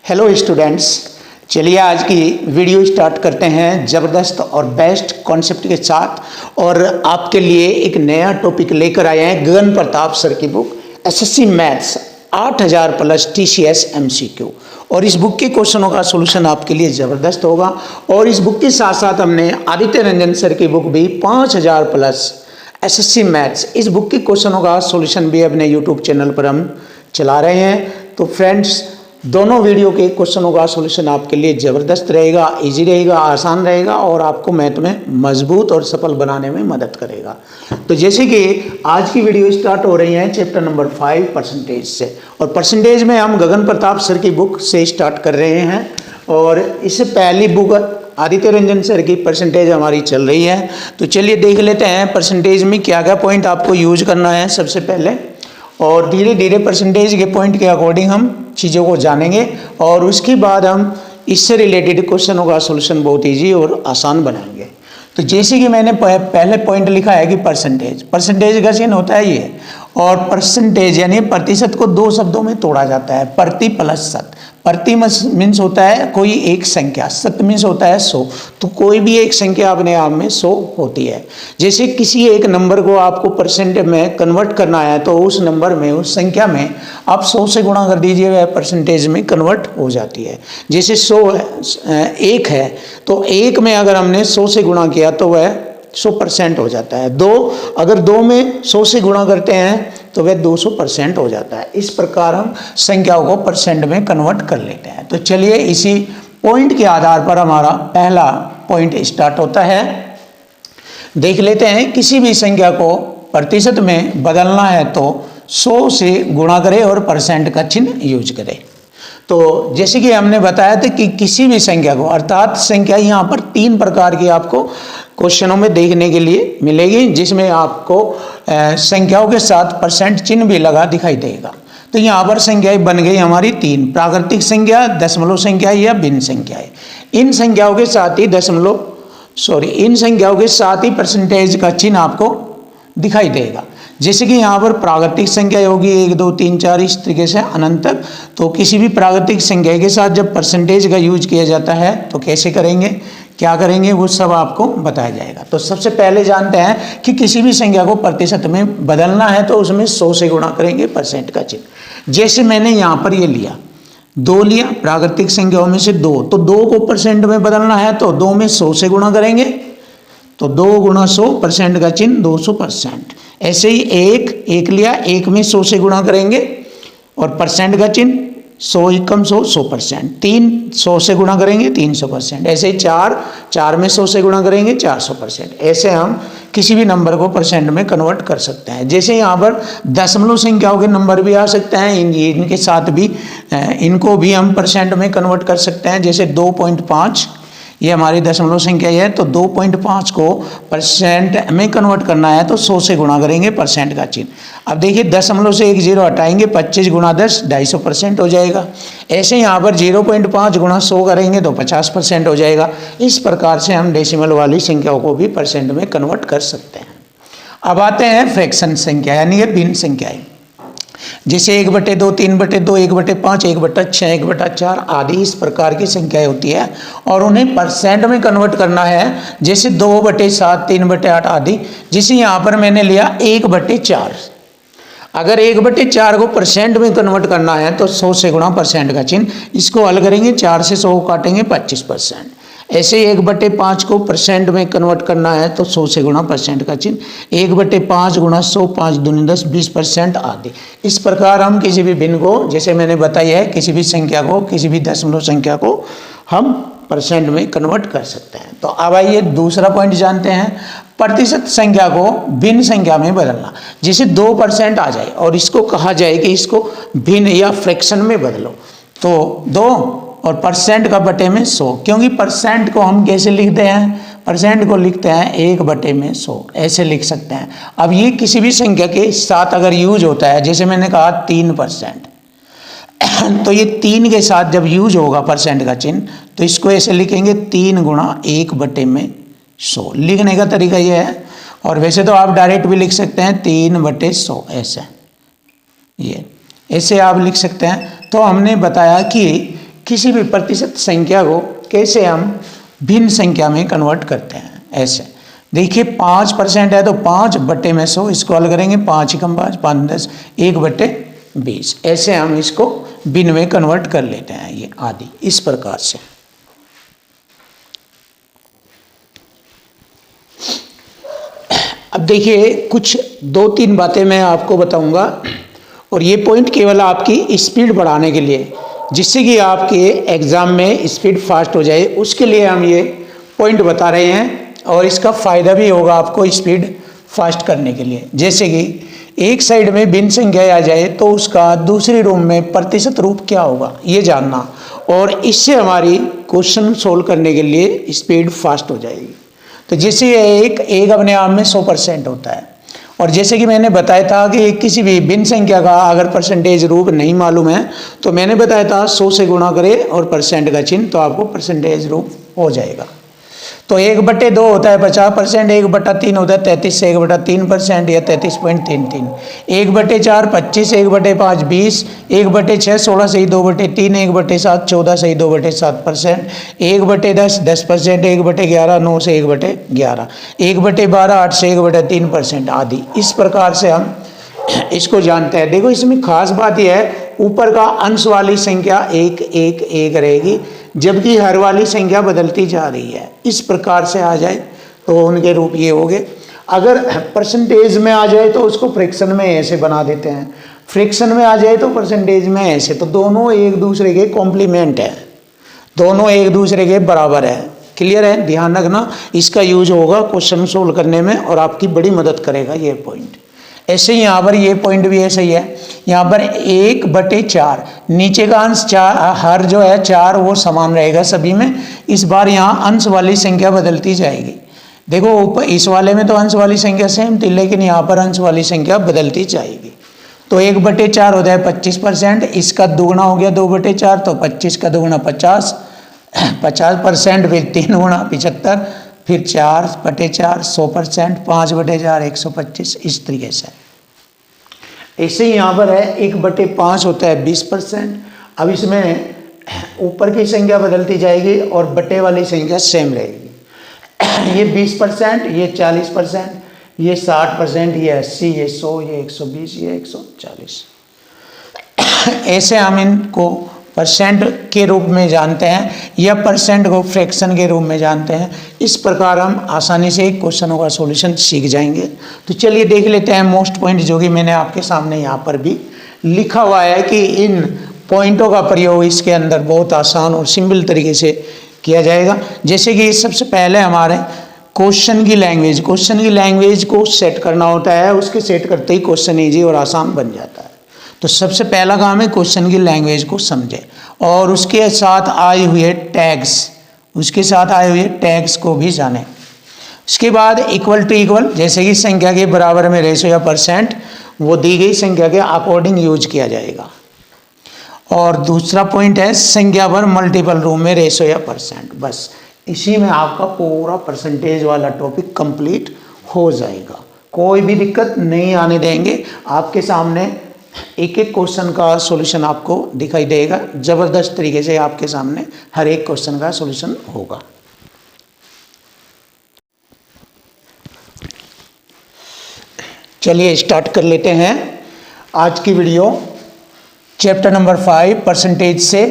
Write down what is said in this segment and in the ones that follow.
Hello students, चलिए आज की वीडियो स्टार्ट करते हैं ज़बरदस्त और बेस्ट कॉन्सेप्ट के साथ। और आपके लिए एक नया टॉपिक लेकर आए हैं गगन प्रताप सर की book SSC maths 8000 plus TCS MCQ. और इस बुक के क्वेश्चनों का सॉल्यूशन आपके लिए ज़बरदस्त होगा। और इस बुक के साथ साथ हमने आदित्य रंजन सर की बुक भी 5000 प्लस एसएससी मैथ्स, इस बुक के क्वेश्चनों का सॉल्यूशन भी अपने यूट्यूब चैनल पर हम चला रहे हैं। तो फ्रेंड्स, दोनों वीडियो के क्वेश्चनों का सॉल्यूशन आपके लिए ज़बरदस्त रहेगा, इजी रहेगा, आसान रहेगा और आपको मैथ में मजबूत और सफल बनाने में मदद करेगा। तो जैसे कि आज की वीडियो स्टार्ट हो रही है चैप्टर नंबर 5 परसेंटेज से। और परसेंटेज में हम गगन प्रताप सर की बुक से स्टार्ट कर रहे हैं। और इससे पहली बुक आदित्य रंजन सर की परसेंटेज हमारी चल रही है। तो चलिए देख लेते हैं परसेंटेज में क्या क्या पॉइंट आपको यूज करना है सबसे पहले, और धीरे धीरे परसेंटेज के पॉइंट के अकॉर्डिंग हम चीज़ों को जानेंगे और उसके बाद हम इससे रिलेटेड क्वेश्चनों का सॉल्यूशन बहुत इजी और आसान बनाएंगे। तो जैसे कि मैंने पहले पॉइंट लिखा है कि परसेंटेज का चिन्ह होता है ये। और परसेंटेज यानी प्रतिशत को दो शब्दों में तोड़ा जाता है, प्रति प्लस शत। प्रति मीन्स होता है कोई एक संख्या, शत मीन्स होता है 100। तो कोई भी एक संख्या अपने आप में 100 होती है। जैसे किसी एक नंबर को आपको परसेंट में कन्वर्ट करना है तो उस नंबर में, उस संख्या में आप 100 से गुणा कर दीजिए, वह परसेंटेज में कन्वर्ट हो जाती है। जैसे 100 एक है तो एक में अगर हमने 100 से गुणा किया तो वह 100% हो जाता है। अगर दो में 100 से गुणा करते हैं तो वह 200% हो जाता है। इस प्रकार हम संख्याओं को परसेंट में कन्वर्ट कर लेते हैं। तो चलिए इसी पॉइंट के आधार पर हमारा पहला पॉइंट स्टार्ट होता है। देख लेते हैं, किसी भी संख्या को प्रतिशत में बदलना है तो 100 से गुणा करें और परसेंट का चिन्ह यूज करें। तो जैसे कि हमने बताया था कि किसी भी संख्या को, अर्थात संख्या यहाँ पर 3 प्रकार की आपको क्वेश्चनों में देखने के लिए मिलेगी, जिसमें आपको संख्याओं के साथ परसेंट चिन्ह भी लगा दिखाई देगा। तो यहाँ पर संख्याएं बन गई हमारी 3, प्राकृतिक संख्या, दशमलव संख्या या भिन्न संख्याएं। इन संख्याओं के साथ ही इन संख्याओं के साथ ही परसेंटेज का चिन्ह आपको दिखाई देगा। जैसे कि यहाँ पर प्राकृतिक संख्या होगी 1 2 3 4 इस तरीके से अनंत तक। तो किसी भी प्राकृतिक संख्या के साथ जब परसेंटेज का यूज किया जाता है तो कैसे करेंगे, क्या करेंगे, वो सब आपको बताया जाएगा। तो सबसे पहले जानते हैं कि किसी भी संख्या को प्रतिशत में बदलना है तो उसमें 100 से गुणा करेंगे परसेंट का चिन्ह। जैसे मैंने यहाँ पर ये लिया 2 लिया, प्राकृतिक संख्याओं में से 2, तो 2 को परसेंट में बदलना है तो 2 में 100 से गुणा करेंगे तो 2 गुणा 100, परसेंट का चिन्ह 200%। ऐसे ही एक लिया, 1 में 100 से गुणा करेंगे और परसेंट का चिन्ह 100 एकम 100, 100%। 3 100 से गुणा करेंगे 300%। ऐसे ही 4 में 100 से गुणा करेंगे 400%। ऐसे हम किसी भी नंबर को परसेंट में कन्वर्ट कर सकते हैं। जैसे यहाँ पर दशमलव संख्याओं के नंबर भी आ सकते हैं, इनके साथ भी इनको भी हम परसेंट में कन्वर्ट कर सकते हैं। जैसे 2.5 ये हमारी दशमलव संख्या है, तो 2.5 को परसेंट में कन्वर्ट करना है तो 100 से गुणा करेंगे परसेंट का चिन्ह। अब देखिए दशमलव से एक जीरो हटाएंगे, 25 गुणा 10 250% हो जाएगा। ऐसे यहाँ पर 0.5 गुणा 100 करेंगे तो 50% हो जाएगा। इस प्रकार से हम डेसिमल वाली संख्याओं को भी परसेंट में कन्वर्ट कर सकते हैं। अब आते हैं फ्रैक्शन संख्या यानी कि भिन्न संख्याएं। जैसे 1/2, 3/2, 1/5, 1/6, 1/4 आदि इस प्रकार की संख्याएं होती है और उन्हें परसेंट में कन्वर्ट करना है। जैसे 2/7, 3/8 आदि। जैसे यहाँ पर मैंने लिया 1/4। अगर 1/4 को परसेंट में कन्वर्ट करना है तो 100 से गुणा परसेंट का चिन्ह, इसको हल करेंगे, 4 से 100 काटेंगे 25%। ऐसे 1/5 को परसेंट में कन्वर्ट करना है तो 100 से गुणा परसेंट का चिन्ह, 1/5 गुणा 100, 5 दूनी 10, 20% आदि। इस प्रकार हम किसी भी भिन्न को, जैसे मैंने बताया है, किसी भी संख्या को, किसी भी दशमलव संख्या को हम परसेंट में कन्वर्ट कर सकते हैं। तो अब आइए दूसरा पॉइंट जानते हैं, प्रतिशत संख्या को भिन्न संख्या में बदलना। जैसे 2% आ जाए और इसको कहा जाए कि इसको भिन्न या फ्रैक्शन में बदलो, तो 2 और परसेंट का बटे में 100, क्योंकि परसेंट को हम कैसे लिखते हैं, परसेंट को लिखते हैं 1/100, ऐसे लिख सकते हैं। अब ये किसी भी संख्या के साथ अगर यूज होता है, जैसे मैंने कहा 3%, तो ये 3 के साथ जब यूज होगा परसेंट का चिन्ह तो इसको ऐसे लिखेंगे 3 गुणा 1/100। लिखने का तरीका ये है। और वैसे तो आप डायरेक्ट भी लिख सकते हैं 3/100, ऐसे आप लिख सकते हैं। तो हमने बताया कि किसी भी प्रतिशत संख्या को कैसे हम भिन्न संख्या में कन्वर्ट करते हैं। ऐसे देखिए 5% है तो 5/100, इसको हल करेंगे 5 एकम 5, 5 10, 1/20। ऐसे हम इसको भिन्न में कन्वर्ट कर लेते हैं, ये आदि इस प्रकार से। अब देखिए कुछ 2-3 बातें मैं आपको बताऊंगा, और ये पॉइंट केवल आपकी स्पीड बढ़ाने के लिए, जिससे कि आपके एग्ज़ाम में स्पीड फास्ट हो जाए, उसके लिए हम ये पॉइंट बता रहे हैं, और इसका फ़ायदा भी होगा आपको स्पीड फास्ट करने के लिए। जैसे कि एक साइड में भिन्न संख्या आ जाए तो उसका दूसरी रूप में प्रतिशत रूप क्या होगा ये जानना, और इससे हमारी क्वेश्चन सोल्व करने के लिए स्पीड फास्ट हो जाएगी। तो जैसे एक अपने आप में 100% होता है, और जैसे कि मैंने बताया था कि किसी भी भिन्न संख्या का अगर परसेंटेज रूप नहीं मालूम है तो मैंने बताया था 100 से गुणा करें और परसेंट का चिन्ह, तो आपको परसेंटेज रूप हो जाएगा। तो 1/2 होता है 50%, 1/3 होता है 33 से 1/3% या 33.33, 1/4 25, 1/5 20, 1/6 16 से 2/3, 1/7 14 से 2/7%, 1/10 10%, 1/11 9 से 1/11, 1/12 8 से 1/3% आदि। इस प्रकार से हम इसको जानते हैं। देखो इसमें खास बात यह है, ऊपर का अंश वाली संख्या 1 1 1 रहेगी, जबकि हर वाली संख्या बदलती जा रही है। इस प्रकार से आ जाए तो उनके रूप ये हो गए। अगर परसेंटेज में आ जाए तो उसको फ्रैक्शन में ऐसे बना देते हैं, फ्रैक्शन में आ जाए तो परसेंटेज में ऐसे। तो दोनों एक दूसरे के कॉम्प्लीमेंट है, दोनों एक दूसरे के बराबर है। क्लियर है, ध्यान रखना, इसका यूज होगा क्वेश्चन सोल्व करने में और आपकी बड़ी मदद करेगा ये पॉइंट। ऐसे ही यहाँ पर ये पॉइंट भी ऐसा ही है। यहाँ पर 1/4 नीचे का अंश 4, हर जो है 4 वो समान रहेगा सभी में। इस बार यहाँ अंश वाली संख्या बदलती जाएगी। देखो ऊपर इस वाले में तो अंश वाली संख्या सेम थी, लेकिन यहाँ पर अंश वाली संख्या बदलती जाएगी। तो 1/4 होता है 25%, इसका दुगुना हो गया 2/4, तो 25 का दुगुना 50, 50%, फिर 3 गुना 75, फिर 4/4 100%, 5/4 125, इस तरीके से। ऐसे ही यहाँ पर है 1/5 होता है 20%। अब इसमें ऊपर की संख्या बदलती जाएगी और बटे वाली संख्या सेम रहेगी। ये 20%, ये 40%, ये 60%, ये 80, ये 100, ये 120, ये 140। ऐसे हम इनको परसेंट के रूप में जानते हैं या परसेंट को फ्रैक्शन के रूप में जानते हैं। इस प्रकार हम आसानी से क्वेश्चनों का सॉल्यूशन सीख जाएंगे। तो चलिए देख लेते हैं मोस्ट पॉइंट, जो कि मैंने आपके सामने यहाँ पर भी लिखा हुआ है कि इन पॉइंटों का प्रयोग इसके अंदर बहुत आसान और सिंपल तरीके से किया जाएगा। जैसे कि सबसे पहले हमारे क्वेश्चन की लैंग्वेज को सेट करना होता है, उसके सेट करते ही क्वेश्चन ईजी और आसान बन जाता है। तो सबसे पहला काम है क्वेश्चन की लैंग्वेज को समझे और उसके साथ आए हुए टैग्स को भी जाने। उसके बाद इक्वल टू इक्वल, जैसे कि संख्या के बराबर में रेशो या परसेंट वो दी गई संख्या के अकॉर्डिंग यूज किया जाएगा। और दूसरा पॉइंट है संख्या पर मल्टीपल रूप में रेशो या परसेंट। बस इसी में आपका पूरा परसेंटेज वाला टॉपिक कंप्लीट हो जाएगा। कोई भी दिक्कत नहीं आने देंगे। आपके सामने एक एक क्वेश्चन का सॉल्यूशन आपको दिखाई देगा। ज़बरदस्त तरीके से आपके सामने हर एक क्वेश्चन का सॉल्यूशन होगा। चलिए स्टार्ट कर लेते हैं आज की वीडियो। चैप्टर नंबर 5 परसेंटेज से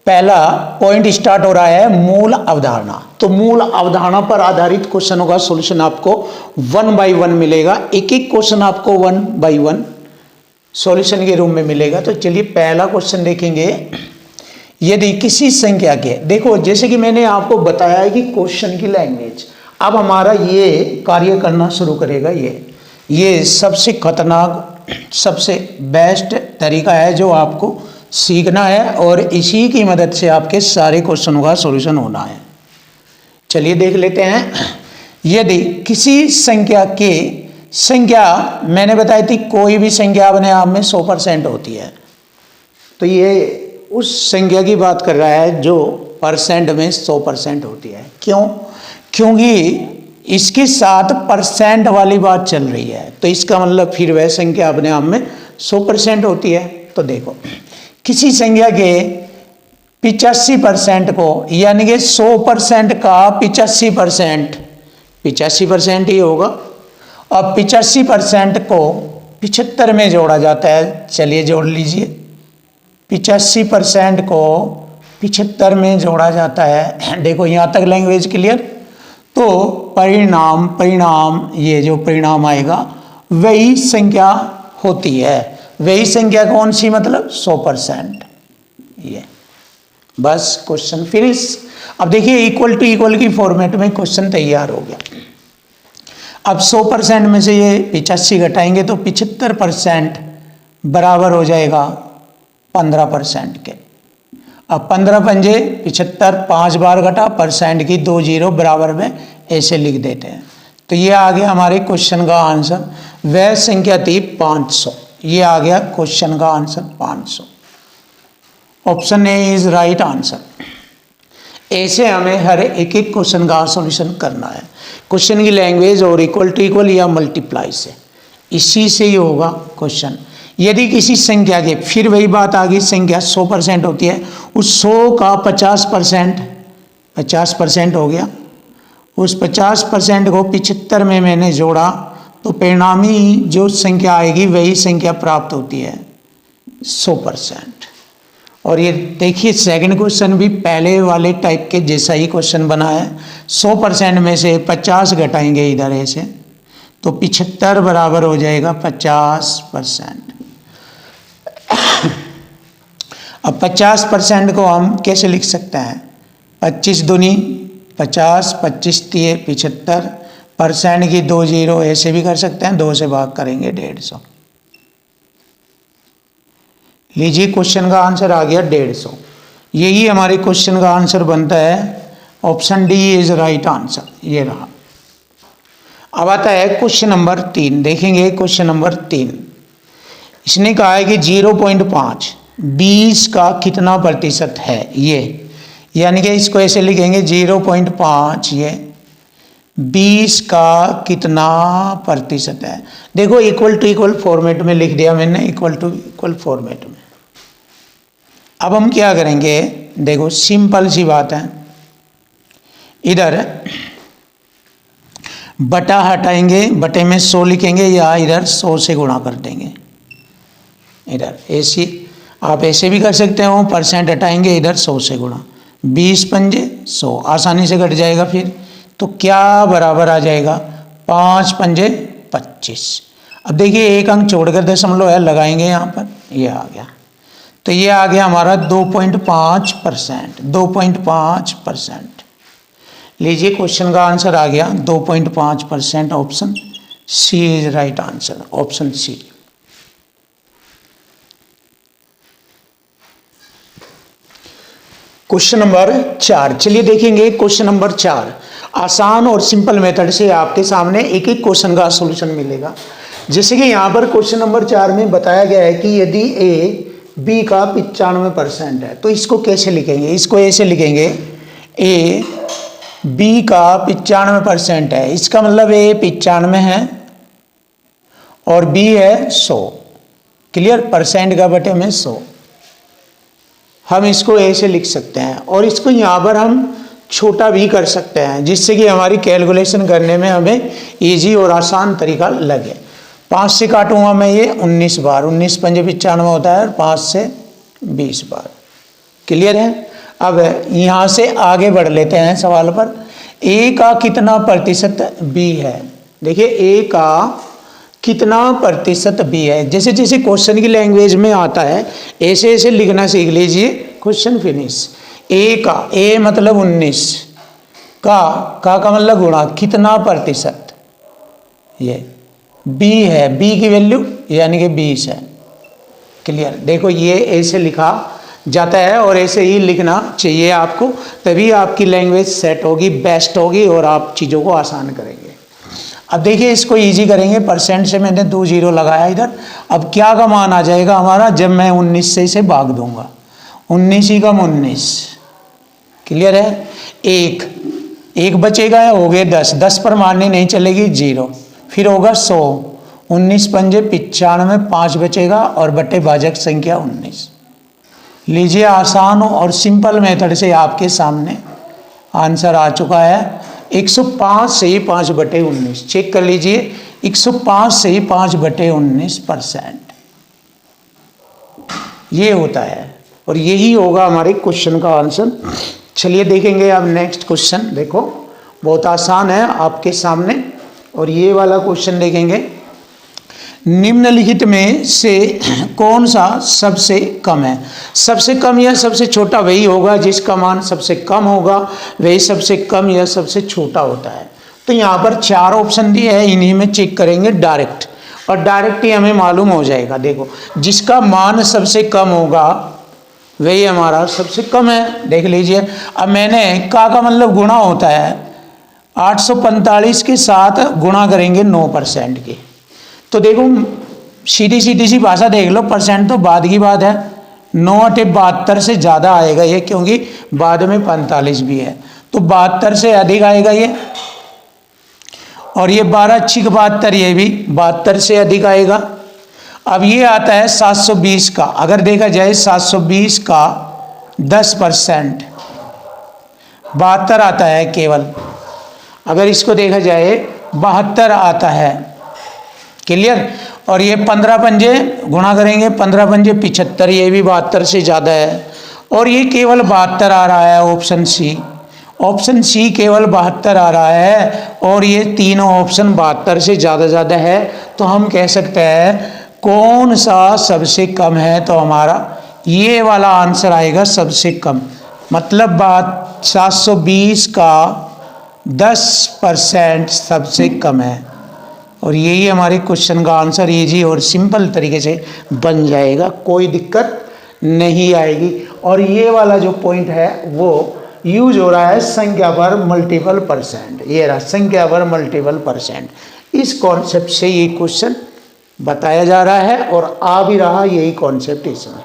पहला पॉइंट स्टार्ट हो रहा है मूल अवधारणा। तो मूल अवधारणा पर आधारित क्वेश्चनों का सॉल्यूशन आपको 1 बाय 1 मिलेगा। एक एक क्वेश्चन आपको 1 बाय 1 सॉल्यूशन के रूप में मिलेगा। तो चलिए पहला क्वेश्चन देखेंगे। यदि किसी संख्या के, देखो जैसे कि मैंने आपको बताया है कि क्वेश्चन की लैंग्वेज, अब हमारा ये कार्य करना शुरू करेगा। ये सबसे खतरनाक, सबसे बेस्ट तरीका है जो आपको सीखना है और इसी की मदद से आपके सारे क्वेश्चनों का सॉल्यूशन होना है। चलिए देख लेते हैं। यदि किसी संख्या मैंने बताई थी, कोई भी संख्या अपने आप में 100% होती है, तो ये उस संख्या की बात कर रहा है जो परसेंट में 100% होती है। क्यों? क्योंकि इसके साथ परसेंट वाली बात चल रही है, तो इसका मतलब फिर वह संख्या अपने आप में 100% होती है। तो देखो किसी संख्या के 85% को, यानी कि 100% का 85%, 85% ही होगा। अब 85% को 75 में जोड़ा जाता है। चलिए जोड़ लीजिए, 85% को 75 में जोड़ा जाता है। देखो यहाँ तक लैंग्वेज क्लियर। तो परिणाम ये जो परिणाम आएगा वही संख्या होती है। वही संख्या कौन सी, मतलब 100%। ये बस क्वेश्चन फिनिश। अब देखिए इक्वल टू इक्वल की फॉर्मेट में क्वेश्चन तैयार हो गया। अब 100% में से ये 85 घटाएंगे तो 75% बराबर हो जाएगा 15% के। अब 15 पंजे 75, 5 बार घटा, परसेंट की 2 जीरो बराबर में ऐसे लिख देते हैं। तो ये आ गया हमारे क्वेश्चन का आंसर। वह संख्या थी 500। ये आ गया क्वेश्चन का answer 500। Option A is right answer. ऐसे हमें हर एक एक क्वेश्चन का सॉल्यूशन करना है। क्वेश्चन की लैंग्वेज और इक्वल टू इक्वल या मल्टीप्लाई से, इसी से ही होगा क्वेश्चन। यदि किसी संख्या के, फिर वही बात आ गई, संख्या 100% होती है, उस 100 का 50% हो गया। उस 50% को 75 में मैंने जोड़ा तो परिणामी जो संख्या आएगी वही संख्या प्राप्त होती है 100%। और ये देखिए सेकंड क्वेश्चन भी पहले वाले टाइप के जैसा ही क्वेश्चन बना है। 100% में से 50 घटाएंगे इधर ऐसे तो 75 बराबर हो जाएगा 50%। अब 50% को हम कैसे लिख सकते हैं? 25 दूनी 50, 25 तिये 75, परसेंट की 2 जीरो ऐसे भी कर सकते हैं, 2 से भाग करेंगे 150। लीजिए क्वेश्चन का आंसर आ गया 150। यही हमारे क्वेश्चन का आंसर बनता है। Option D is right answer. ये रहा। अब आता है क्वेश्चन नंबर 3। देखेंगे क्वेश्चन नंबर 3। इसने कहा है कि 0.5 20 का कितना प्रतिशत है? ये यानी कि इसको ऐसे लिखेंगे 0.5 ये 20 का कितना प्रतिशत है। देखो इक्वल टू इक्वल फॉर्मेट में लिख दिया मैंने, इक्वल टू इक्वल फॉर्मेट में। अब हम क्या करेंगे? देखो सिंपल सी बात है, इधर बटा हटाएंगे, बटे में 100 लिखेंगे या इधर 100 से गुणा कर देंगे। इधर ऐसे आप ऐसे भी कर सकते हो, परसेंट हटाएंगे इधर 100 से गुणा, 20 पंजे 100 आसानी से कट जाएगा। फिर तो क्या बराबर आ जाएगा? 5 पंजे 25। अब देखिए एक अंक छोड़कर दशमलव है लगाएंगे यहाँ पर, ये आ गया। तो ये आ गया हमारा 2.5%। 2.5%। लीजिए क्वेश्चन का आंसर आ गया 2.5%। Option C is right answer. Option C. Question number 4। चलिए देखेंगे क्वेश्चन नंबर 4। आसान और सिंपल मेथड से आपके सामने एक एक क्वेश्चन का सॉल्यूशन मिलेगा। जैसे कि यहाँ पर क्वेश्चन नंबर 4 में बताया गया है कि यदि ए बी का 95% है तो इसको कैसे लिखेंगे? इसको ऐसे लिखेंगे, ए बी का 95% है, इसका मतलब ए 95 है और बी है 100। क्लियर? परसेंट का बटे में 100। हम इसको ऐसे लिख सकते हैं और इसको यहाँ पर हम छोटा भी कर सकते हैं जिससे कि हमारी कैलकुलेशन करने में हमें इजी और आसान तरीका लगे। 5 से काटूंगा मैं ये 19 बार, 19 पंजे 95 होता है और 5 से 20 बार। क्लियर है? अब यहाँ से आगे बढ़ लेते हैं सवाल पर। ए का कितना प्रतिशत बी है? देखिए ए का कितना प्रतिशत बी है। जैसे जैसे क्वेश्चन की लैंग्वेज में आता है ऐसे ऐसे लिखना सीख लीजिए। Question finish. ए का, ए मतलब 19, का मतलब गुणा, कितना प्रतिशत, ये बी है, बी की वैल्यू यानी कि 20 है। क्लियर? देखो ये ऐसे लिखा जाता है और ऐसे ही लिखना चाहिए आपको, तभी आपकी लैंग्वेज सेट होगी, बेस्ट होगी और आप चीज़ों को आसान करेंगे। अब देखिए इसको इजी करेंगे। परसेंट से मैंने 2 जीरो लगाया इधर। अब क्या का मान आ जाएगा हमारा जब मैं 19 से इसे भाग दूंगा? 19 ही कम 19। क्लियर है? एक बचेगा, हो गए 10, 10 पर मारनी नहीं चलेगी, 0। फिर होगा 100, 19 पंजे 95, 5 बचेगा और बटे भाजक संख्या 19। लीजिए आसान और सिंपल मेथड से आपके सामने आंसर आ चुका है। 105 से ही 5/19 चेक कर लीजिए। 105 से ही 5/19% ये होता है और यही होगा हमारे क्वेश्चन का आंसर। चलिए देखेंगे अब नेक्स्ट क्वेश्चन। देखो बहुत आसान है आपके सामने और ये वाला क्वेश्चन देखेंगे। निम्नलिखित में से कौन सा सबसे कम है? सबसे कम या सबसे छोटा वही होगा जिसका मान सबसे कम होगा, वही सबसे कम या सबसे छोटा होता है। तो यहाँ पर 4 ऑप्शन दिए हैं, इन्हीं में चेक करेंगे डायरेक्ट और डायरेक्ट ही हमें मालूम हो जाएगा। देखो जिसका मान सबसे कम होगा वही हमारा सबसे कम है। देख लीजिए अब मैंने का मतलब गुणा होता है 845 के साथ गुणा करेंगे 9% के। तो देखो सीधी सी भाषा देख लो, परसेंट तो बाद की बात है। 9/72 से ज़्यादा आएगा ये, क्योंकि बाद में 45 भी है तो 72 से अधिक आएगा ये। और ये 12×6 = 72, ये भी 72 से अधिक आएगा। अब ये आता है 720 का। अगर देखा जाए 720 का 10% 72 आता है केवल। अगर इसको देखा जाए 72 आता है, क्लियर। और ये 15 पंजे गुणा करेंगे, 15 पंजे 75, ये भी 72 से ज़्यादा है। और ये केवल 72 आ रहा है, ऑप्शन सी। ऑप्शन सी केवल 72 आ रहा है और ये तीनों ऑप्शन 72 से ज़्यादा है। तो हम कह सकते हैं कौन सा सबसे कम है, तो हमारा ये वाला आंसर आएगा सबसे कम। मतलब 720 का 10% सबसे कम है और यही हमारे क्वेश्चन का आंसर इजी और सिंपल तरीके से बन जाएगा, कोई दिक्कत नहीं आएगी। और ये वाला जो पॉइंट है वो यूज हो रहा है संख्या पर मल्टीपल परसेंट। ये रहा संख्या पर मल्टीपल परसेंट, इस कॉन्सेप्ट से ये क्वेश्चन बताया जा रहा है और आ भी रहा यही कॉन्सेप्ट इसमें।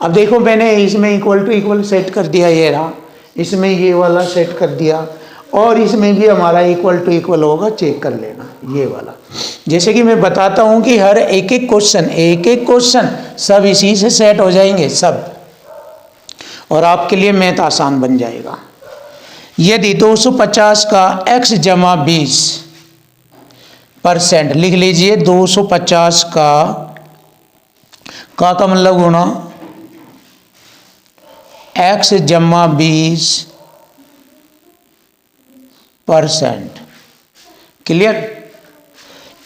अब देखो मैंने इसमें इक्वल टू इक्वल सेट कर दिया, ये रहा, इसमें ये वाला सेट कर दिया और इसमें भी हमारा इक्वल टू इक्वल होगा, चेक कर लेना ये वाला। जैसे कि मैं बताता हूँ कि हर एक एक क्वेश्चन सब इसी से सेट हो जाएंगे सब, और आपके लिए मैथ आसान बन जाएगा। यदि 250 का x जमा 20% लिख लीजिए। 250 का मतलब गुणा x जमा 20%, क्लियर।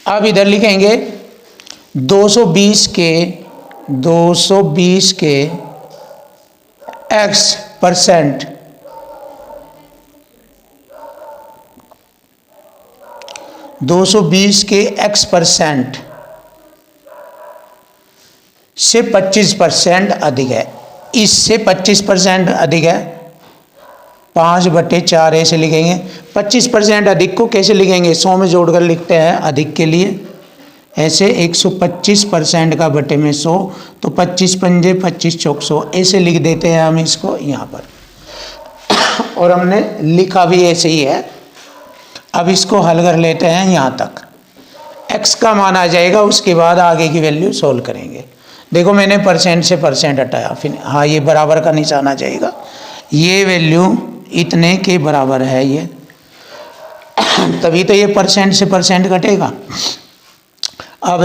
अब इधर लिखेंगे 220 के x%, 220 के x% से 25% अधिक है। इससे 25% अधिक है, 5/4 ऐसे लिखेंगे। 25% अधिक को कैसे लिखेंगे? 100 में जोड़कर लिखते हैं अधिक के लिए, ऐसे 125% का बटे में 100, तो 25 पंजे 25 चौक 100 ऐसे लिख देते हैं हम इसको यहाँ पर। और हमने लिखा भी ऐसे ही है। अब इसको हल कर लेते हैं यहाँ तक, x का मान आ जाएगा, उसके बाद आगे की वैल्यू सोल्व करेंगे। देखो मैंने परसेंट से परसेंट हटाया, फिर हाँ ये बराबर का निशान आ जाएगा। ये वैल्यू इतने के बराबर है ये, तभी तो ये परसेंट से परसेंट घटेगा। अब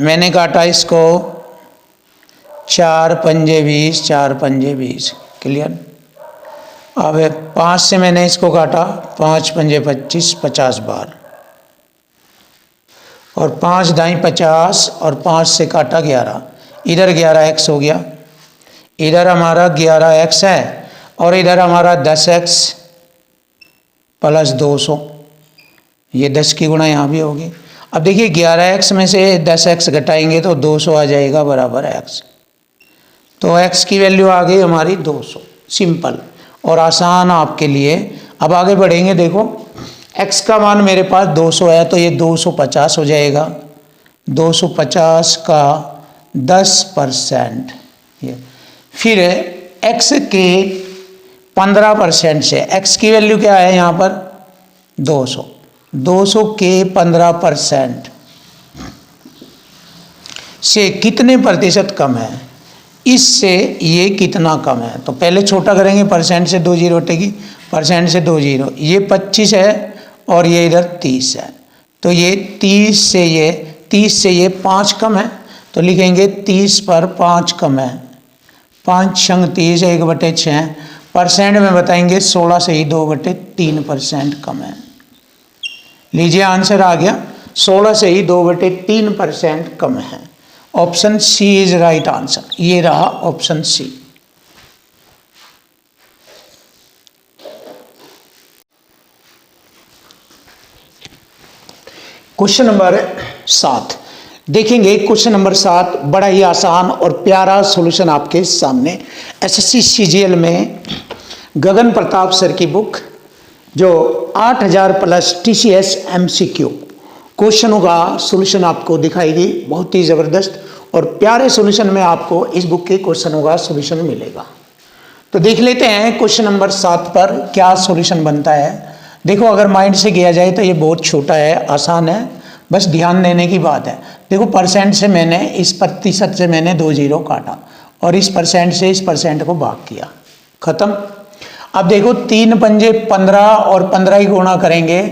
मैंने काटा इसको 4 पंजे 20, 4 पंजे 20, क्लियर। अब 5 से मैंने इसको काटा, 5 पंजे 25, 50 बार, और 5 दाई 50 और 5 से काटा 11, इधर 11x हो गया। इधर हमारा 11x है और इधर हमारा 10x प्लस 200, ये 10 की गुणा यहाँ भी होगी। अब देखिए 11x में से 10x घटाएंगे तो 200 आ जाएगा बराबर x, तो x की वैल्यू आ गई हमारी 200। सिंपल और आसान आपके लिए। अब आगे बढ़ेंगे। देखो x का मान मेरे पास 200 है तो ये 250 हो जाएगा। 250 का 10%, ये फिर x के 15% से, x की वैल्यू क्या है यहाँ पर 200, 200 के 15% से कितने प्रतिशत कम है? इससे ये कितना कम है, तो पहले छोटा करेंगे, परसेंट से 2 जीरो हटेगी, परसेंट से 2 जीरो, ये 25 है और ये इधर 30 है, तो ये 30 से ये 5 कम है, तो लिखेंगे 30 पर 5 कम है, 5 छंग 30 1/6, परसेंट में बताएंगे 16 से ही 2/3% कम है। लीजिए आंसर आ गया, 16 से ही 2/3% कम है। Option C is right answer, ये रहा ऑप्शन सी। क्वेश्चन नंबर 7 देखेंगे। क्वेश्चन नंबर 7 बड़ा ही आसान और प्यारा सॉल्यूशन आपके सामने। एसएससी सीजीएल में गगन प्रताप सर की बुक जो 8000 प्लस टीसीएस एमसीक्यू क्वेश्चनों का सॉल्यूशन आपको दिखाएगी। बहुत ही ज़बरदस्त और प्यारे सॉल्यूशन में आपको इस बुक के क्वेश्चनों का सॉल्यूशन मिलेगा। तो देख लेते हैं क्वेश्चन नंबर 7 पर क्या सॉल्यूशन बनता है। देखो अगर माइंड से किया जाए तो ये बहुत छोटा है, आसान है, बस ध्यान देने की बात है। देखो परसेंट से मैंने इस प्रतिशत से मैंने 2 जीरो काटा और इस परसेंट से इस परसेंट को भाग किया, खत्म। अब देखो 3 पंजे 15 और 15 ही गुणा करेंगे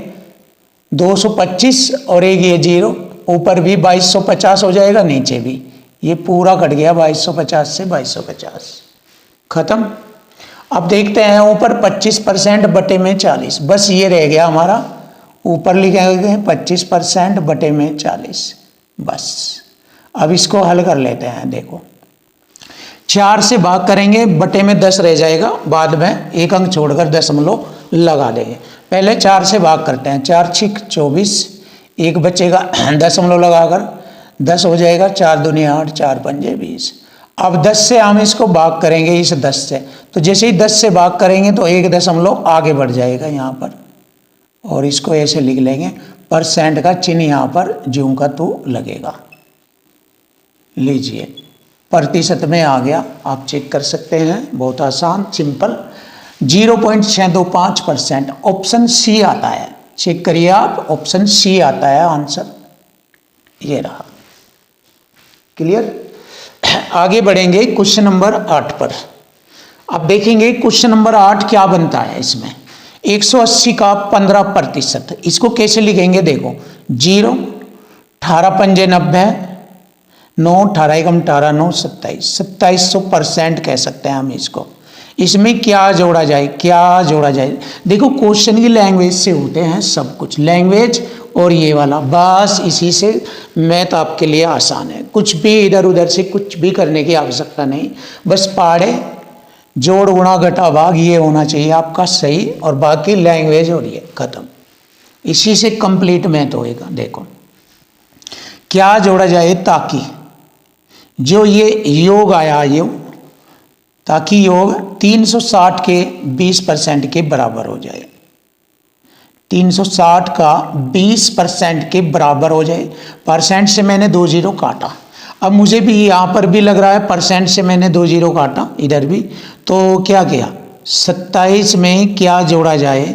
225 और एक ये जीरो, ऊपर भी 2250 हो जाएगा, नीचे भी ये पूरा कट गया 2250 से 2250, खत्म। अब देखते हैं ऊपर 25% बटे में 40, बस ये रह गया हमारा, ऊपर लिखेंगे 25% बटे में 40 बस। अब इसको हल कर लेते हैं। देखो 4 से भाग करेंगे, बटे में 10 रह जाएगा, बाद में एक अंक छोड़कर दशमलव लगा देंगे। पहले 4 से भाग करते हैं, 4 छिक 24, एक बचेगा दशमलव लगाकर 10 हो जाएगा, 4 दूनी 8, 4 पंजे 20। अब 10 से हम इसको भाग करेंगे इस 10 से, तो जैसे ही 10 से भाग करेंगे तो एक दशमलव आगे बढ़ जाएगा यहाँ पर, और इसको ऐसे लिख लेंगे, परसेंट का चिन्ह यहाँ पर ज्यों का त्यों लगेगा। लीजिए प्रतिशत में आ गया, आप चेक कर सकते हैं, बहुत आसान सिंपल 0.625%। ऑप्शन सी आता है, चेक करिए आप, ऑप्शन सी आता है आंसर, ये रहा। क्लियर। आगे बढ़ेंगे क्वेश्चन नंबर 8 पर। अब देखेंगे क्वेश्चन नंबर 8 क्या बनता है। इसमें 180 का 15%, इसको कैसे लिखेंगे। देखो 0, 18 पंजे 90, 9 18 एकम 18 9 27, 2700% कह सकते हैं हम इसको। इसमें क्या जोड़ा जाए, क्या जोड़ा जाए। देखो क्वेश्चन की लैंग्वेज से होते हैं सब कुछ, लैंग्वेज और ये वाला, बस इसी से मैथ आपके लिए आसान है। कुछ भी इधर उधर से कुछ भी करने की आवश्यकता नहीं, बस पहाड़े जोड़ गुणा घटा भाग ये होना चाहिए आपका सही, और बाकी लैंग्वेज और ये खत्म, इसी से कंप्लीट मैथ होएगा। देखो क्या जोड़ा जाए, ताकि जो ये योग आया ये, ताकि योग 360 के 20% के बराबर हो जाए, 360 का 20% के बराबर हो जाए। परसेंट से मैंने 2 जीरो काटा, अब मुझे भी यहाँ पर भी लग रहा है परसेंट से मैंने 2 जीरो काटा, इधर भी, तो क्या किया 27 में क्या जोड़ा जाए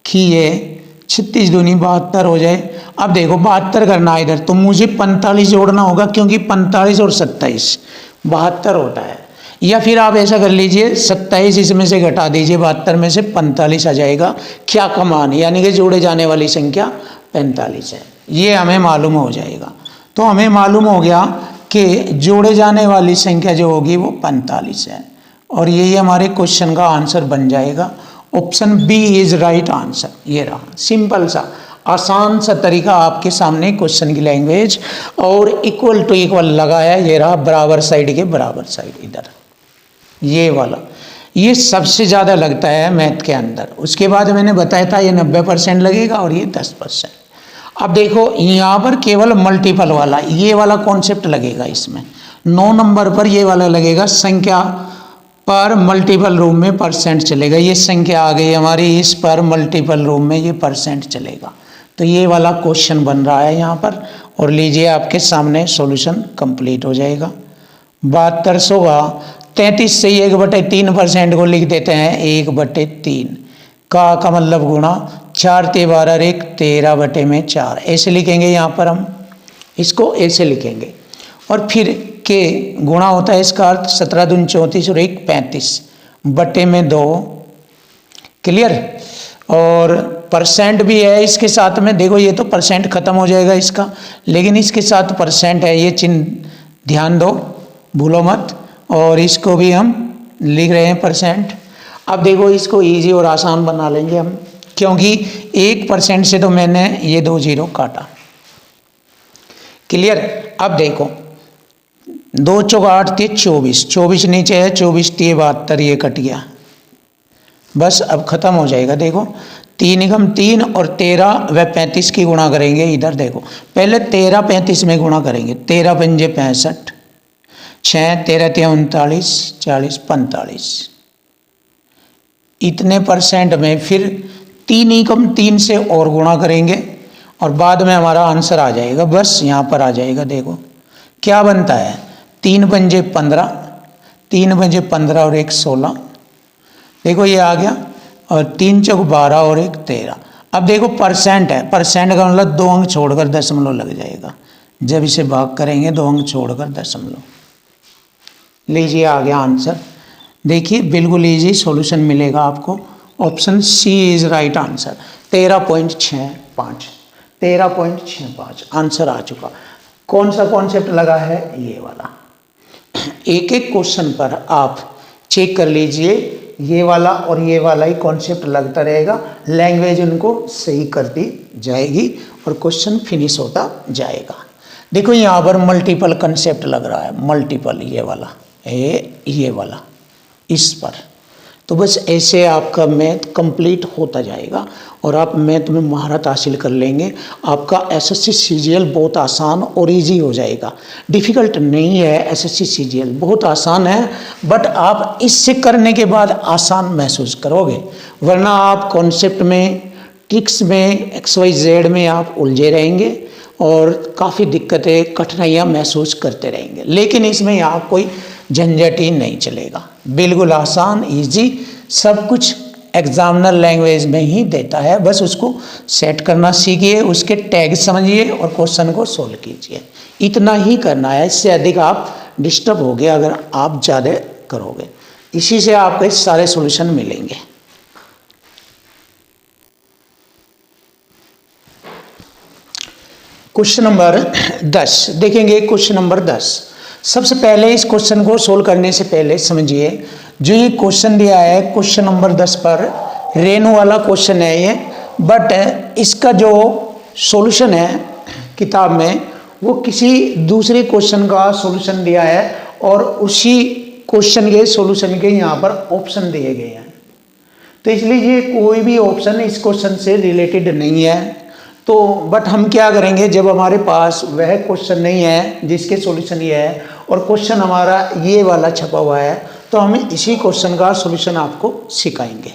कि ये 36 दूनी 72 हो जाए। अब देखो 72 करना है इधर, तो मुझे 45 जोड़ना होगा, क्योंकि 45 और 27 72 होता है। या फिर आप ऐसा कर लीजिए 27 इसमें से घटा दीजिए 72 में से, 45 आ जाएगा। क्या कमान, यानी कि जोड़े जाने वाली संख्या 45 है, ये हमें मालूम हो जाएगा। तो हमें मालूम हो गया कि जोड़े जाने वाली संख्या जो होगी वो 45 है, और यही हमारे क्वेश्चन का आंसर बन जाएगा। Option B is right answer, ये रहा सिंपल सा आसान सा तरीका आपके सामने क्वेश्चन की लैंग्वेज, और इक्वल टू इक्वल लगाया, ये रहा बराबर साइड के बराबर साइड इधर, ये वाला, ये सबसे ज़्यादा लगता है मैथ के अंदर। उसके बाद मैंने बताया था ये 90% लगेगा और ये 10%। अब देखो यहाँ पर केवल मल्टीपल वाला, ये वाला कॉन्सेप्ट लगेगा इसमें। 9 नंबर पर ये वाला लगेगा, संख्या पर मल्टीपल रूम में परसेंट चलेगा। ये संख्या आ गई हमारी, इस पर मल्टीपल रूम में ये परसेंट चलेगा। तो ये वाला क्वेश्चन बन रहा है यहाँ पर, और लीजिए आपके सामने सॉल्यूशन कंप्लीट हो जाएगा। 7200 का 33 से 1/3% को लिख देते हैं 1/3 का मतलब गुणा 4 ते 12 1 13 बटे में 4, ऐसे लिखेंगे यहाँ पर हम इसको, ऐसे लिखेंगे। और फिर के गुणा होता है, इसका अर्थ 17 दूनी 34 और 1 35 बटे में 2। क्लियर। और परसेंट भी है इसके साथ में, देखो ये तो परसेंट खत्म हो जाएगा इसका, लेकिन इसके साथ परसेंट है, ये चिन्ह ध्यान दो, भूलो मत। और इसको भी हम लिख रहे हैं परसेंट। अब देखो इसको इजी और आसान बना लेंगे हम, क्योंकि 1% से तो मैंने ये 2 जीरो काटा। क्लियर। अब देखो 2 चौक 8 थे 24, 24 नीचे है, 24 3 72, ये कट गया, बस अब खत्म हो जाएगा। देखो 3 एकम 3 और 13 व 35 की गुणा करेंगे। इधर देखो पहले 13 35 में गुणा करेंगे, 13 पंजे 65, 6 13 39 40 45, इतने परसेंट में फिर 3 एकम 3 से और गुणा करेंगे और बाद में हमारा आंसर आ जाएगा, बस यहाँ पर आ जाएगा। देखो क्या बनता है, 3 पंजे 15, 3 पंजे 15 और 1 16, देखो ये आ गया, और 3 चौक 12 और 1 13। अब देखो परसेंट है, परसेंट का मतलब 2 अंक छोड़कर दशमलव लग जाएगा, जब इसे भाग करेंगे 2 अंक छोड़कर दशमलव। लीजिए आ गया आंसर। देखिए बिल्कुल इजी सॉल्यूशन मिलेगा आपको। Option C is right answer. 13.65, 13.65 answer आ चुका। कौन सा कॉन्सेप्ट लगा है, ये वाला। एक एक क्वेश्चन पर आप चेक कर लीजिए, ये वाला और ये वाला ही कॉन्सेप्ट लगता रहेगा, लैंग्वेज उनको सही करती जाएगी और क्वेश्चन फिनिश होता जाएगा। देखो यहाँ पर मल्टीपल कंसेप्ट लग रहा है, मल्टीपल, ये वाला ये वाला इस पर, तो बस ऐसे आपका मैथ कंप्लीट होता जाएगा और आप मैथ में महारत हासिल कर लेंगे। आपका एसएससी सीजीएल बहुत आसान और इजी हो जाएगा। डिफ़िकल्ट नहीं है एसएससी सीजीएल, बहुत आसान है, बट आप इससे करने के बाद आसान महसूस करोगे, वरना आप कॉन्सेप्ट में, ट्रिक्स में, XYZ में आप उलझे रहेंगे और काफ़ी दिक्कतें, कठिनाइयाँ महसूस करते रहेंगे। लेकिन इसमें यहाँ कोई झंझट ही नहीं चलेगा, बिल्कुल आसान इजी, सब कुछ एग्जामिनर लैंग्वेज में ही देता है, बस उसको सेट करना सीखिए, उसके टैग समझिए और क्वेश्चन को सोल्व कीजिए, इतना ही करना है। इससे अधिक आप डिस्टर्ब हो गए अगर आप ज़्यादा करोगे, इसी से आपके सारे सॉल्यूशन मिलेंगे। क्वेश्चन नंबर 10 देखेंगे। क्वेश्चन नंबर 10, सबसे पहले इस क्वेश्चन को सोल्व करने से पहले समझिए, जो ये क्वेश्चन दिया है क्वेश्चन नंबर 10 पर, रेनू वाला क्वेश्चन है ये, बट इसका जो सॉल्यूशन है किताब में वो किसी दूसरे क्वेश्चन का सॉल्यूशन दिया है और उसी क्वेश्चन के सॉल्यूशन के यहाँ पर ऑप्शन दिए गए हैं, तो इसलिए ये कोई भी ऑप्शन इस क्वेश्चन से रिलेटेड नहीं है। तो बट हम क्या करेंगे, जब हमारे पास वह क्वेश्चन नहीं है जिसके सॉल्यूशन ये है और क्वेश्चन हमारा ये वाला छपा हुआ है, तो हम इसी क्वेश्चन का सॉल्यूशन आपको सिखाएंगे।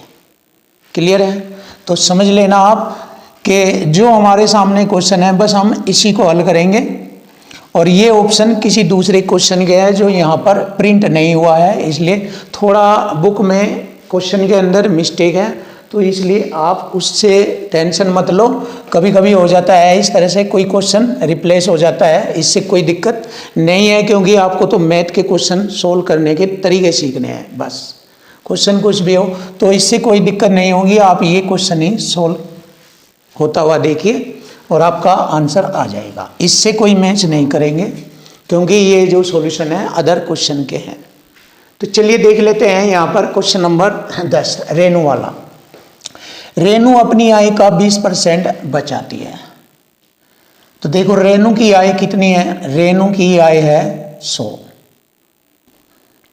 क्लियर है? तो समझ लेना आप कि जो हमारे सामने क्वेश्चन है बस हम इसी को हल करेंगे और ये ऑप्शन किसी दूसरे क्वेश्चन के है जो यहाँ पर प्रिंट नहीं हुआ है, इसलिए थोड़ा बुक में क्वेश्चन के अंदर मिस्टेक है, तो इसलिए आप उससे टेंशन मत लो। कभी कभी हो जाता है इस तरह से, कोई क्वेश्चन रिप्लेस हो जाता है, इससे कोई दिक्कत नहीं है, क्योंकि आपको तो मैथ के क्वेश्चन सोल्व करने के तरीके सीखने हैं, बस क्वेश्चन कुछ भी हो तो इससे कोई दिक्कत नहीं होगी। आप ये क्वेश्चन ही सोल्व होता हुआ देखिए और आपका आंसर आ जाएगा, इससे कोई मैच नहीं करेंगे, क्योंकि ये जो सॉल्यूशन है अदर क्वेश्चन के हैं। तो चलिए देख लेते हैं यहाँ पर क्वेश्चन नंबर 10, रेनू वाला। रेनू अपनी आय का 20% बचाती है। तो देखो रेनू की आय कितनी है, रेनू की आय है 100,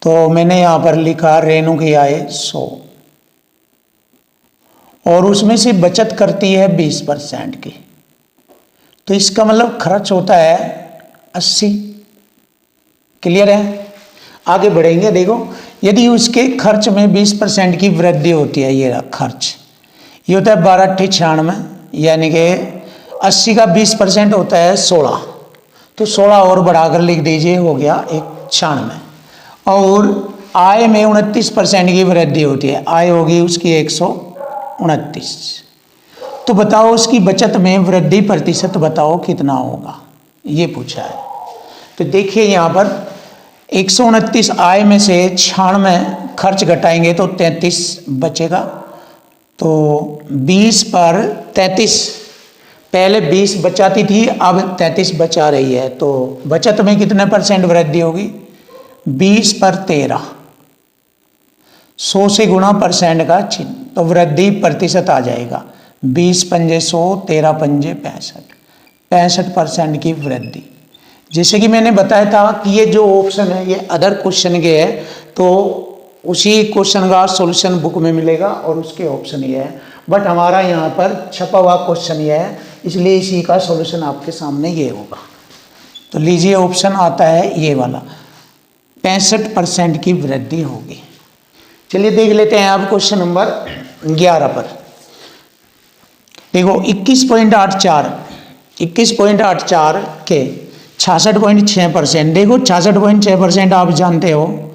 तो मैंने यहां पर लिखा रेनू की आय 100 और उसमें से बचत करती है 20% की, तो इसका मतलब खर्च होता है 80। क्लियर है? आगे बढ़ेंगे। देखो यदि उसके खर्च में 20% की वृद्धि होती है, ये खर्च ये होता है 12 अट्ठी 96, यानी कि 80 का 20% होता है 16, तो 16 और बढ़ाकर लिख दीजिए, हो गया 96। और आय में 29% की वृद्धि होती है, आय होगी उसकी 129। तो बताओ उसकी बचत में वृद्धि प्रतिशत बताओ कितना होगा, ये पूछा है। तो देखिए यहाँ पर 129 आय में से 96 खर्च घटाएंगे तो 33 बचेगा। तो 20 पर 33, पहले 20 बचाती थी, अब 33 बचा रही है। तो बचत में कितने परसेंट वृद्धि होगी? 20 पर 13, 100 से गुणा परसेंट का चिन्ह, तो वृद्धि प्रतिशत आ जाएगा। 20 पंजे 100, 13 पंजे 65, 65% की वृद्धि। जैसे कि मैंने बताया था कि ये जो ऑप्शन है ये अदर क्वेश्चन के है, तो उसी क्वेश्चन का सॉल्यूशन बुक में मिलेगा और उसके ऑप्शन ये है, बट हमारा यहाँ पर छपा हुआ क्वेश्चन ये है, इसलिए इसी का सॉल्यूशन आपके सामने ये होगा। तो लीजिए ऑप्शन आता है ये वाला, 65% की वृद्धि होगी। चलिए देख लेते हैं आप क्वेश्चन नंबर 11 पर। देखो 21.84 के 66.6%। देखो 66.6% आप जानते हो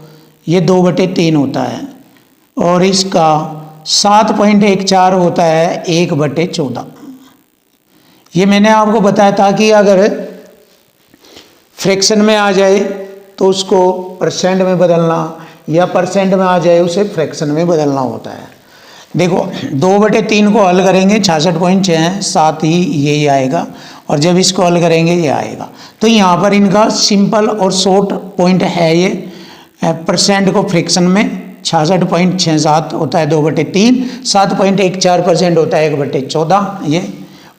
ये 2/3 होता है, और इसका 7.14 होता है 1/14। ये मैंने आपको बताया था कि अगर फ्रैक्शन में आ जाए तो उसको परसेंट में बदलना, या परसेंट में आ जाए उसे फ्रैक्शन में बदलना होता है। देखो 2/3 को हल करेंगे 66.6 है, साथ ही यही आएगा, और जब इसको हल करेंगे ये आएगा। तो यहाँ पर इनका सिंपल और शॉर्ट पॉइंट है ये, परसेंट को फ्रैक्शन में 66.67 होता है 2/3, 7.14% होता है 1/14 ये,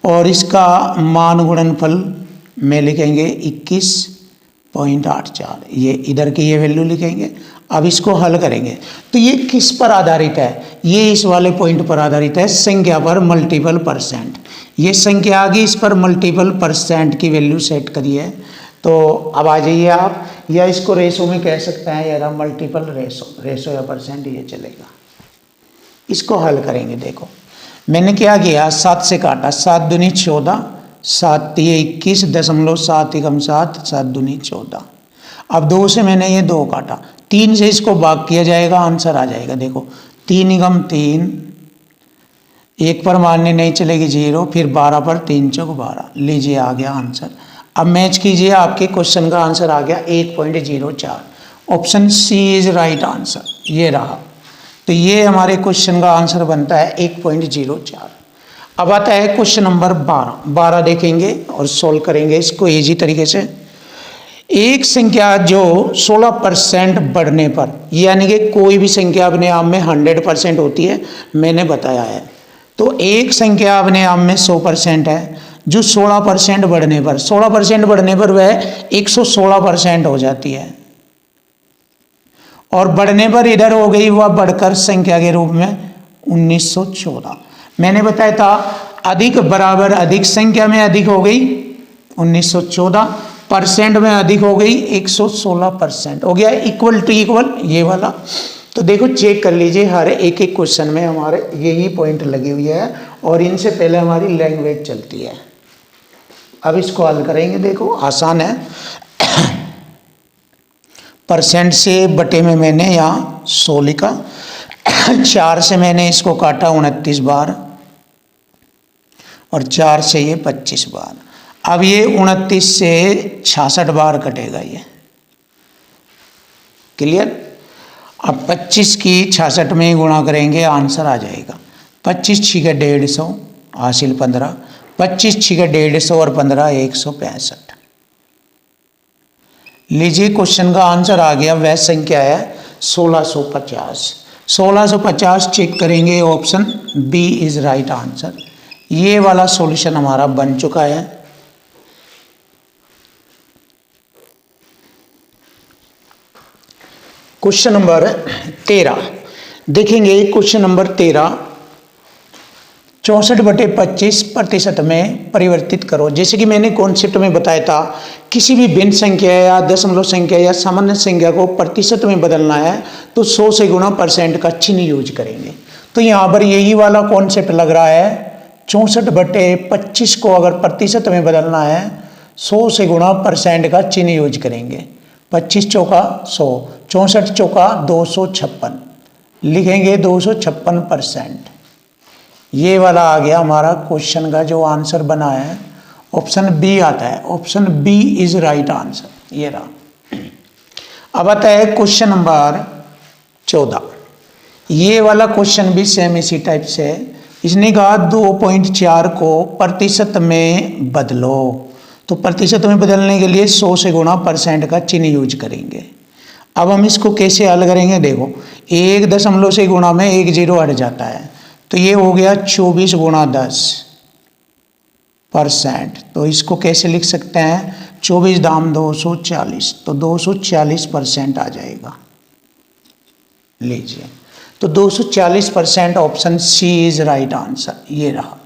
और इसका मान गुणनफल में लिखेंगे 21.84, ये इधर की ये वैल्यू लिखेंगे। अब इसको हल करेंगे तो ये किस पर आधारित है? ये इस वाले पॉइंट पर आधारित है, संख्या पर मल्टीपल परसेंट। ये संख्या आ गई, इस पर मल्टीपल परसेंट की वैल्यू सेट करी है। तो अब आ जाइए आप, या इसको रेशो में कह सकते हैं, या मल्टीपल रेशो या परसेंट, ये चलेगा। इसको हल करेंगे। देखो मैंने क्या किया, 7 से काटा, 7 दूनी 14, 7 तिये 21, 0.7 एकम 7, 7 दूनी 14। अब 2 से मैंने ये 2 काटा, 3 से इसको भाग किया जाएगा, आंसर आ जाएगा। देखो 3 एकम 3, 1 पर मारने नहीं चलेगी 0, फिर 12 पर 3 चौक 12, लीजिए आ गया आंसर। अब मैच कीजिए, आपके क्वेश्चन का आंसर आ गया 1.04। Option C is right answer, ये रहा। तो ये हमारे क्वेश्चन का आंसर बनता है 1.04। अब आता है क्वेश्चन नंबर 12 देखेंगे और सोल्व करेंगे इसको इजी तरीके से। एक संख्या जो 16% बढ़ने पर, यानी कि कोई भी संख्या अपने आप में 100% होती है, मैंने बताया है। तो एक संख्या अपने आप में 100% है, जो 16% बढ़ने पर, 16% बढ़ने पर वह 116% हो जाती है, और बढ़ने पर इधर हो गई वह बढ़कर संख्या के रूप में 1914। मैंने बताया था अधिक बराबर अधिक, संख्या में अधिक हो गई 1914, परसेंट में अधिक हो गई 116% हो गया, इक्वल टू इक्वल ये वाला। तो देखो चेक कर लीजिए, हर एक एक क्वेश्चन में हमारे यही पॉइंट लगी हुई है, और इनसे पहले हमारी लैंग्वेज चलती है। अब इसको हल करेंगे, देखो आसान है। परसेंट से बटे में मैंने यहाँ 100 लिखा, 4 से मैंने इसको काटा 29 बार, और 4 से ये 25 बार। अब ये 29 से 66 बार कटेगा ये, क्लियर। अब 25 की 66 में गुणा करेंगे, आंसर आ जाएगा 25 6 का 150, हासिल 15, 25 6 का 150 और 15 165। लीजिए क्वेश्चन का आंसर आ गया, वह संख्या है 1650। 1650 चेक करेंगे, option B is right answer. ये वाला सॉल्यूशन हमारा बन चुका है। क्वेश्चन नंबर 13 देखेंगे। क्वेश्चन नंबर 13, 64/25% में परिवर्तित करो। जैसे कि मैंने कॉन्सेप्ट में बताया था, किसी भी भिन्न संख्या या दशमलव संख्या या सामान्य संख्या को प्रतिशत में बदलना है तो 100 से गुणा परसेंट का चिन्ह यूज करेंगे। तो यहाँ पर यही वाला कॉन्सेप्ट लग रहा है। 64/25 को अगर प्रतिशत में बदलना है 100 से गुणा परसेंट का चिन्ह यूज करेंगे। 25 चौका 100, 64 चौका 256, लिखेंगे 256%। ये वाला आ गया हमारा क्वेश्चन का जो आंसर बना है, ऑप्शन बी आता है। Option B is right answer, ये रहा। अब आता है क्वेश्चन नंबर 14। ये वाला क्वेश्चन भी सेम इसी टाइप से है। इसने कहा 2.4 को प्रतिशत में बदलो। तो प्रतिशत में बदलने के लिए 100 से गुणा परसेंट का चिन्ह यूज करेंगे। अब हम इसको कैसे हल करेंगे, देखो 1 दशमलव से गुणा में 1 जीरो हट जाता है, तो ये हो गया 24 गुणा 10%। तो इसको कैसे लिख सकते हैं, 24 दाम 240, तो 240% आ जाएगा। लीजिए, तो 240% option C is right answer. ये रहा।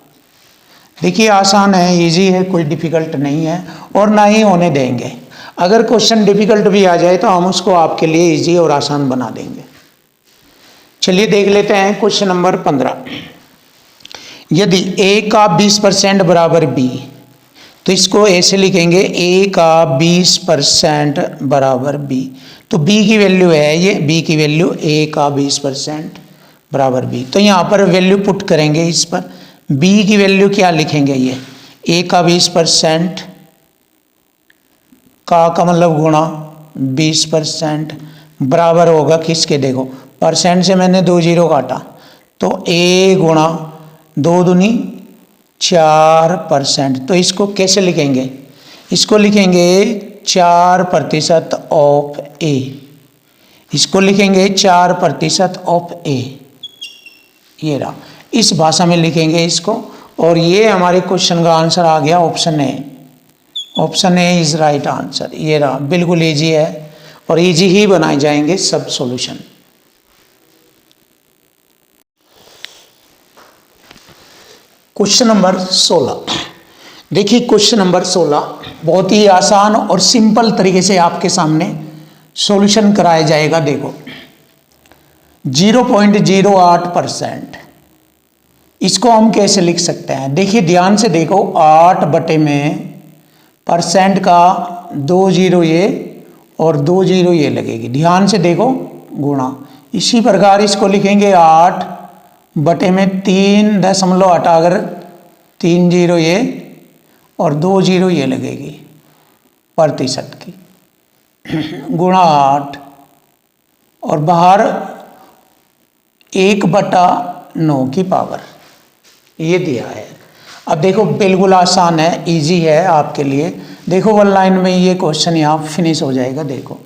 देखिए आसान है, इजी है, कोई डिफिकल्ट नहीं है और ना ही होने देंगे। अगर क्वेश्चन डिफिकल्ट भी आ जाए तो हम उसको आपके लिए इजी और आसान बना देंगे। चलिए देख लेते हैं क्वेश्चन नंबर 15। यदि a का 20% बराबर b, तो इसको ऐसे लिखेंगे a का 20% बराबर b। तो b की वैल्यू है ये, b की वैल्यू a का 20% बराबर b। तो यहाँ पर वैल्यू पुट करेंगे इस पर। b की वैल्यू क्या लिखेंगे, ये a का 20% का मतलब गुणा 20% बराबर होगा किसके, देखो परसेंट से मैंने 2 जीरो काटा, तो a गुणा 2 दूनी 4%। तो इसको कैसे लिखेंगे, इसको लिखेंगे 4% ऑफ a। इसको लिखेंगे 4% ऑफ a। ये रहा, इस भाषा में लिखेंगे इसको। और ये हमारे क्वेश्चन का आंसर आ गया option A. Option A is right answer. ये रहा, बिल्कुल इजी है और इजी ही बनाए जाएंगे सब सॉल्यूशन। Question number 16। देखिए क्वेश्चन नंबर 16 बहुत ही आसान और सिंपल तरीके से आपके सामने सॉल्यूशन कराया जाएगा। देखो 0.08%, इसको हम कैसे लिख सकते हैं, देखिए ध्यान से देखो, 8 बटे में परसेंट का 2 जीरो ये और 2 जीरो ये लगेगी, ध्यान से देखो, गुणा। इसी प्रकार इसको लिखेंगे 8 बटे में 3 दशमलव हटाकर 3 जीरो ये और 2 जीरो ये लगेगी प्रतिशत की, गुणा 8 और बाहर 1/9 की पावर, ये दिया है। अब देखो बिल्कुल आसान है, इजी है आपके लिए। देखो 1 लाइन में ये क्वेश्चन यहाँ फिनिश हो जाएगा। देखो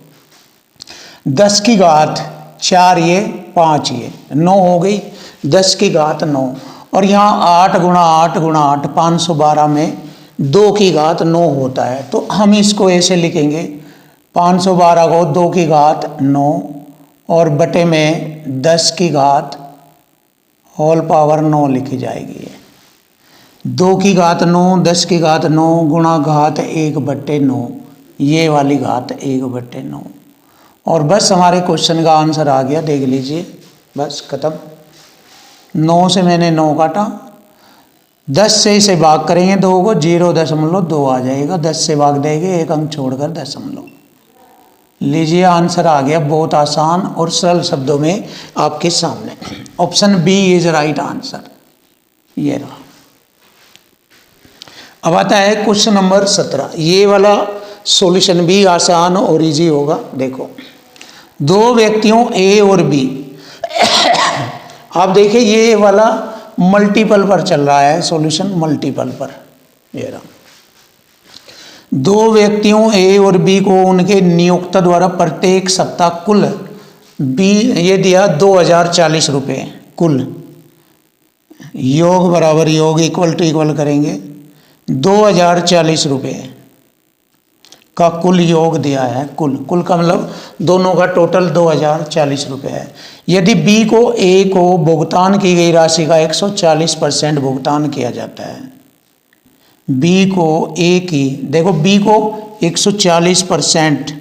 10 की घात 4 ये 5 ये 9 हो गई, 10 की घात 9 और यहाँ 8 गुणा 8 गुणा 8 512 में 2 की घात 9 होता है। तो हम इसको ऐसे लिखेंगे 512 को 2 की घात 9 और बटे में 10 की घात होल पावर 9 लिखी जाएगी। 2 की घात 9 10 की घात 9 गुणा घात 1/9, ये वाली घात 1/9 और बस हमारे क्वेश्चन का आंसर आ गया। देख लीजिए, बस खत्म। 9 से मैंने 9 काटा, 10 से इसे भाग करेंगे 2 को, 0.2 आ जाएगा, 10 से भाग देंगे 1 अंक छोड़कर दशमलव। लीजिए आंसर आ गया, बहुत आसान और सरल शब्दों में आपके सामने। Option B is right answer. ये रहा। अब आता है क्वेश्चन नंबर 17। ये वाला सॉल्यूशन भी आसान और इजी होगा। देखो 2 व्यक्तियों ए और बी, आप देखिए ये वाला मल्टीपल पर चल रहा है सॉल्यूशन, मल्टीपल पर। ये रहा, 2 व्यक्तियों ए और बी को उनके नियोक्ता द्वारा प्रत्येक सप्ताह कुल बी ये दिया 2040 रुपये कुल, योग बराबर योग इक्वल टू इक्वल करेंगे 2040 रुपये का कुल योग दिया है। कुल का मतलब दोनों का टोटल 2040 रुपये है। यदि बी को ए को भुगतान की गई राशि का 140% भुगतान किया जाता है, बी को ए की, देखो बी को 140%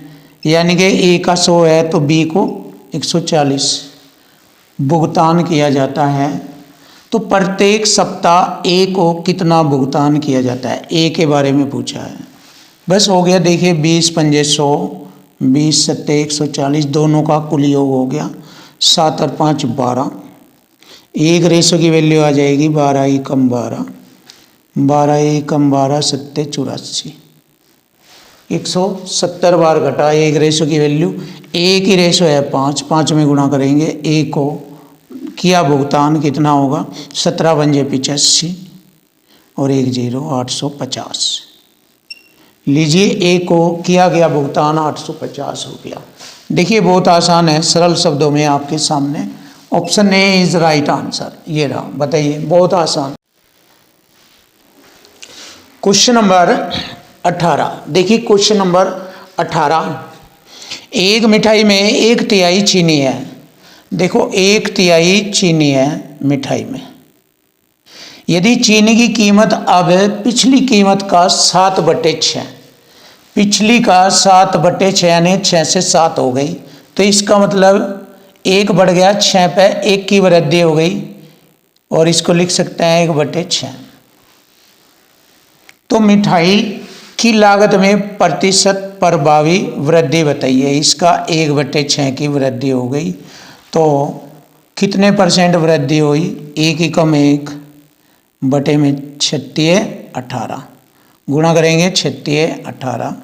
यानी कि ए का 100 है तो बी को 140 भुगतान किया जाता है, तो प्रत्येक सप्ताह ए को कितना भुगतान किया जाता है, ए के बारे में पूछा है। बस हो गया, देखिए 20 पंजे 100, 20 सत्ते 140, दोनों का कुल योग हो गया 7 और 5 12। एक रेशो की वैल्यू आ जाएगी 12 एकम 12, 12 एकम 12 सत्ते 84, 170 बार घटा एक रेशो की वैल्यू ए की रेशो है 5, 5 में गुणा करेंगे। ए को किया भुगतान कितना होगा, 17 पंजे 85 और 1 0 850। लीजिए ए को किया गया भुगतान 850 रुपया। देखिए बहुत आसान है, सरल शब्दों में आपके सामने option A is right answer. ये रहा, बताइए, बहुत आसान। Question number 18। देखिए क्वेश्चन नंबर 18, एक मिठाई में 1/3 चीनी है। देखो 1/3 चीनी है मिठाई में। यदि चीनी की कीमत अब पिछली कीमत का 7/6, पिछली का 7/6 यानी 6 से 7 हो गई, तो इसका मतलब 1 बढ़ गया, 6 पे 1 की वृद्धि हो गई और इसको लिख सकते हैं 1/6। तो मिठाई की लागत में प्रतिशत प्रभावी वृद्धि बताइए। इसका 1/6 की वृद्धि हो गई, तो कितने परसेंट वृद्धि हुई, 1 एकम 1 बटे में 36 18 गुणा करेंगे, 36 18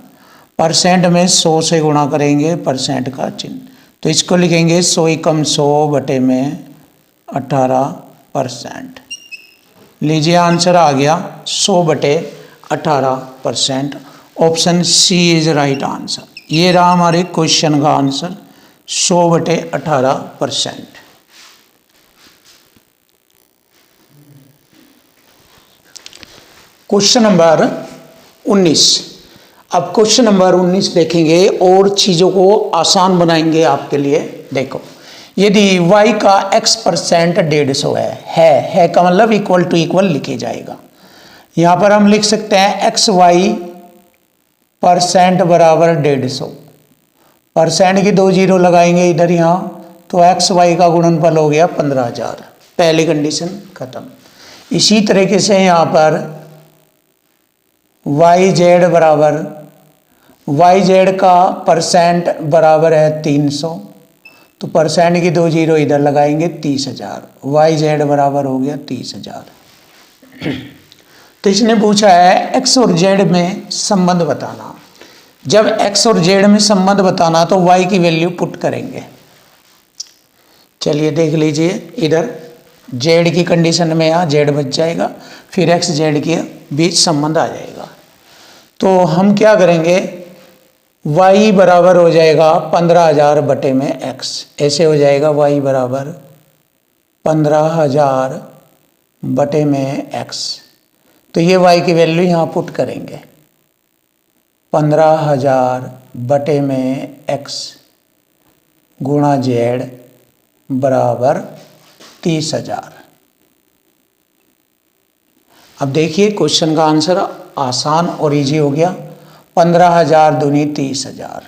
परसेंट में 100 से गुणा करेंगे, परसेंट का चिन्ह, तो इसको लिखेंगे 100 एकम 100 बटे में 18%। लीजिए आंसर आ गया 100 बटे 18%। Option C is right answer. ये रहा हमारे क्वेश्चन का आंसर, 100 बटे 18%। Question number 19। अब क्वेश्चन नंबर 19 देखेंगे और चीज़ों को आसान बनाएंगे आपके लिए। देखो, यदि y का x% 150 है का मतलब इक्वल टू इक्वल लिखे जाएगा। यहाँ पर हम लिख सकते हैं xy% बराबर 150, परसेंट की 2 जीरो लगाएंगे इधर यहाँ, तो xy का गुणनफल हो गया 15,000। पहली कंडीशन खत्म। इसी तरीके से यहाँ पर yz का परसेंट बराबर है 300, तो परसेंट की 2 जीरो इधर लगाएंगे, 30,000। yz बराबर हो गया 30,000। तो इसने पूछा है x और z में संबंध बताना। जब x और z में संबंध बताना तो y की वैल्यू पुट करेंगे। चलिए देख लीजिए, इधर z की कंडीशन में यहाँ z बच जाएगा, फिर x z के बीच संबंध आ जाएगा। तो हम क्या करेंगे, y बराबर हो जाएगा 15,000 बटे में x, ऐसे हो जाएगा y बराबर 15,000 बटे में x। तो ये y की वैल्यू यहाँ पुट करेंगे, 15,000 बटे में x गुणा z बराबर 30,000। अब देखिए क्वेश्चन का आंसर आसान और इजी हो गया। 15,000 दूनी 30,000,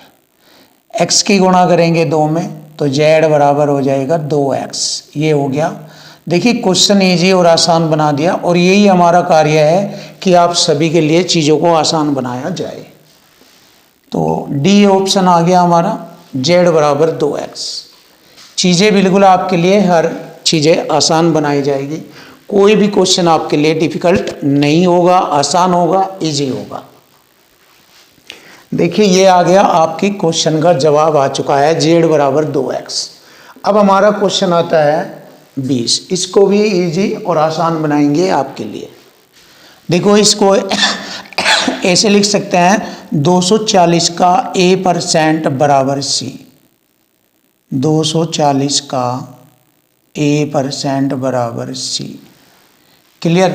x की गुणा करेंगे 2 में, तो z बराबर हो जाएगा 2x। ये हो गया। देखिए क्वेश्चन इजी और आसान बना दिया, और यही हमारा कार्य है कि आप सभी के लिए चीज़ों को आसान बनाया जाए। तो डी ऑप्शन आ गया हमारा, z बराबर 2x। चीज़ें बिल्कुल आपके लिए हर चीज़ें आसान बनाई जाएगी। कोई भी क्वेश्चन आपके लिए डिफिकल्ट नहीं होगा, आसान होगा, इजी होगा। देखिए ये आ गया आपकी क्वेश्चन का जवाब आ चुका है, z बराबर 2x। अब हमारा क्वेश्चन आता है 20। इसको भी इजी और आसान बनाएंगे आपके लिए। देखो इसको ऐसे लिख सकते हैं, 240 का a% बराबर c। 240 का a% बराबर c। क्लियर।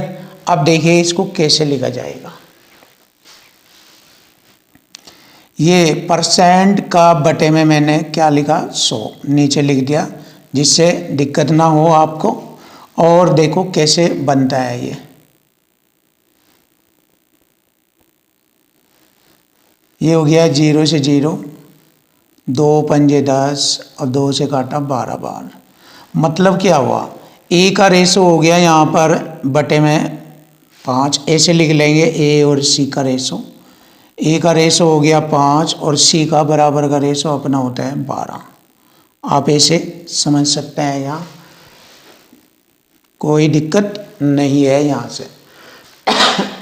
अब देखिए इसको कैसे लिखा जाएगा। ये परसेंट का बटे में मैंने क्या लिखा, 100 नीचे लिख दिया, जिससे दिक्कत ना हो आपको। और देखो कैसे बनता है ये हो गया 0 से 0, 2 पंजे 10 और 2 से काटा 12 बार। मतलब क्या हुआ, ए का रेशो हो गया यहाँ पर बटे में 5, ऐसे लिख लेंगे ए और सी का रेशो। ए का रेशो हो गया 5 और सी का बराबर का रेशो अपना होता है 12। आप ऐसे समझ सकते हैं, यहाँ कोई दिक्कत नहीं है यहाँ से।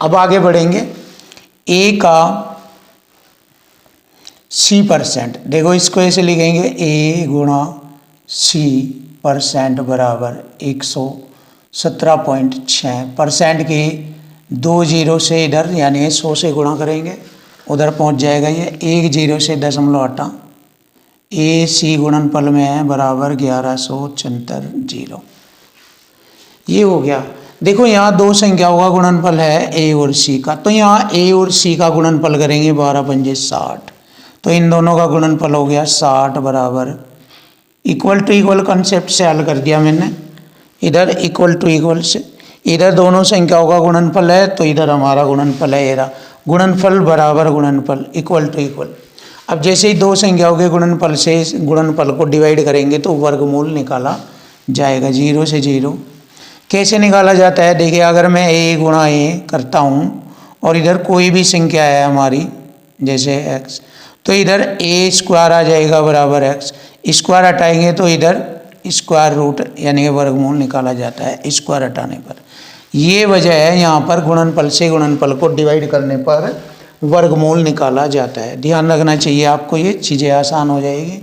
अब आगे बढ़ेंगे। ए का सी परसेंट। देखो इसको ऐसे लिखेंगे ए गुणा सी परसेंट बराबर 117.6 परसेंट की 2 जीरो से इधर यानी 100 से गुणा करेंगे, उधर पहुंच जाएगा ये 1 जीरो से दशमलव हटा ए सी गुणनफल में है बराबर 1174 जीरो। ये हो गया। देखो यहाँ दो संख्याओं का गुणनफल है ए और सी का, तो यहाँ ए और सी का गुणनफल करेंगे 12 पंजे 60, तो इन दोनों का गुणनफल हो गया 60 बराबर इक्वल टू इक्वल कंसेप्ट से हल कर दिया मैंने। इधर इक्वल टू इक्वल से, इधर दोनों संख्याओं का गुणनफल है तो इधर हमारा गुणनफल है, एरा गुणनफल बराबर गुणनफल इक्वल टू इक्वल। अब जैसे ही दो संख्याओं के गुणनफल से गुणनफल को डिवाइड करेंगे तो वर्गमूल निकाला जाएगा, जीरो से जीरो। कैसे निकाला जाता है, देखिए अगर मैं ए गुणा ए करता हूँ और इधर कोई भी संख्या है हमारी जैसे एक्स, तो इधर ए स्क्वायर आ जाएगा बराबर एक्स, स्क्वायर हटाएंगे तो इधर स्क्वायर रूट यानी वर्गमूल निकाला जाता है स्क्वायर हटाने पर। ये वजह है यहाँ पर गुणनफल से गुणनफल को डिवाइड करने पर वर्गमूल निकाला जाता है। ध्यान रखना चाहिए आपको, ये चीज़ें आसान हो जाएगी।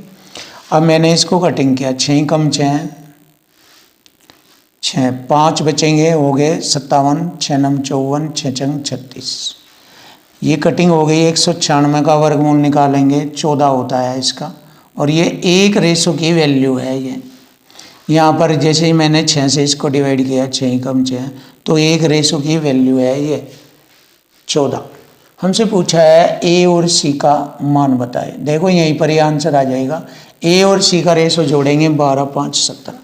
अब मैंने इसको कटिंग किया, 6 कम 6 6 5 बचेंगे, हो गए 57, 6 नम 54, 6 चंग 36। ये कटिंग हो गई। 196 का वर्गमूल निकालेंगे 14 होता है इसका, और ये 1 की वैल्यू है। ये यहाँ पर जैसे ही मैंने 6 से इसको डिवाइड किया, 6 कम 6, तो 1 की वैल्यू है ये 14। हमसे पूछा है ए और सी का मान बताए। देखो यहीं पर ये आंसर आ जाएगा। ए और सी का रेशो जोड़ेंगे 12 5 17।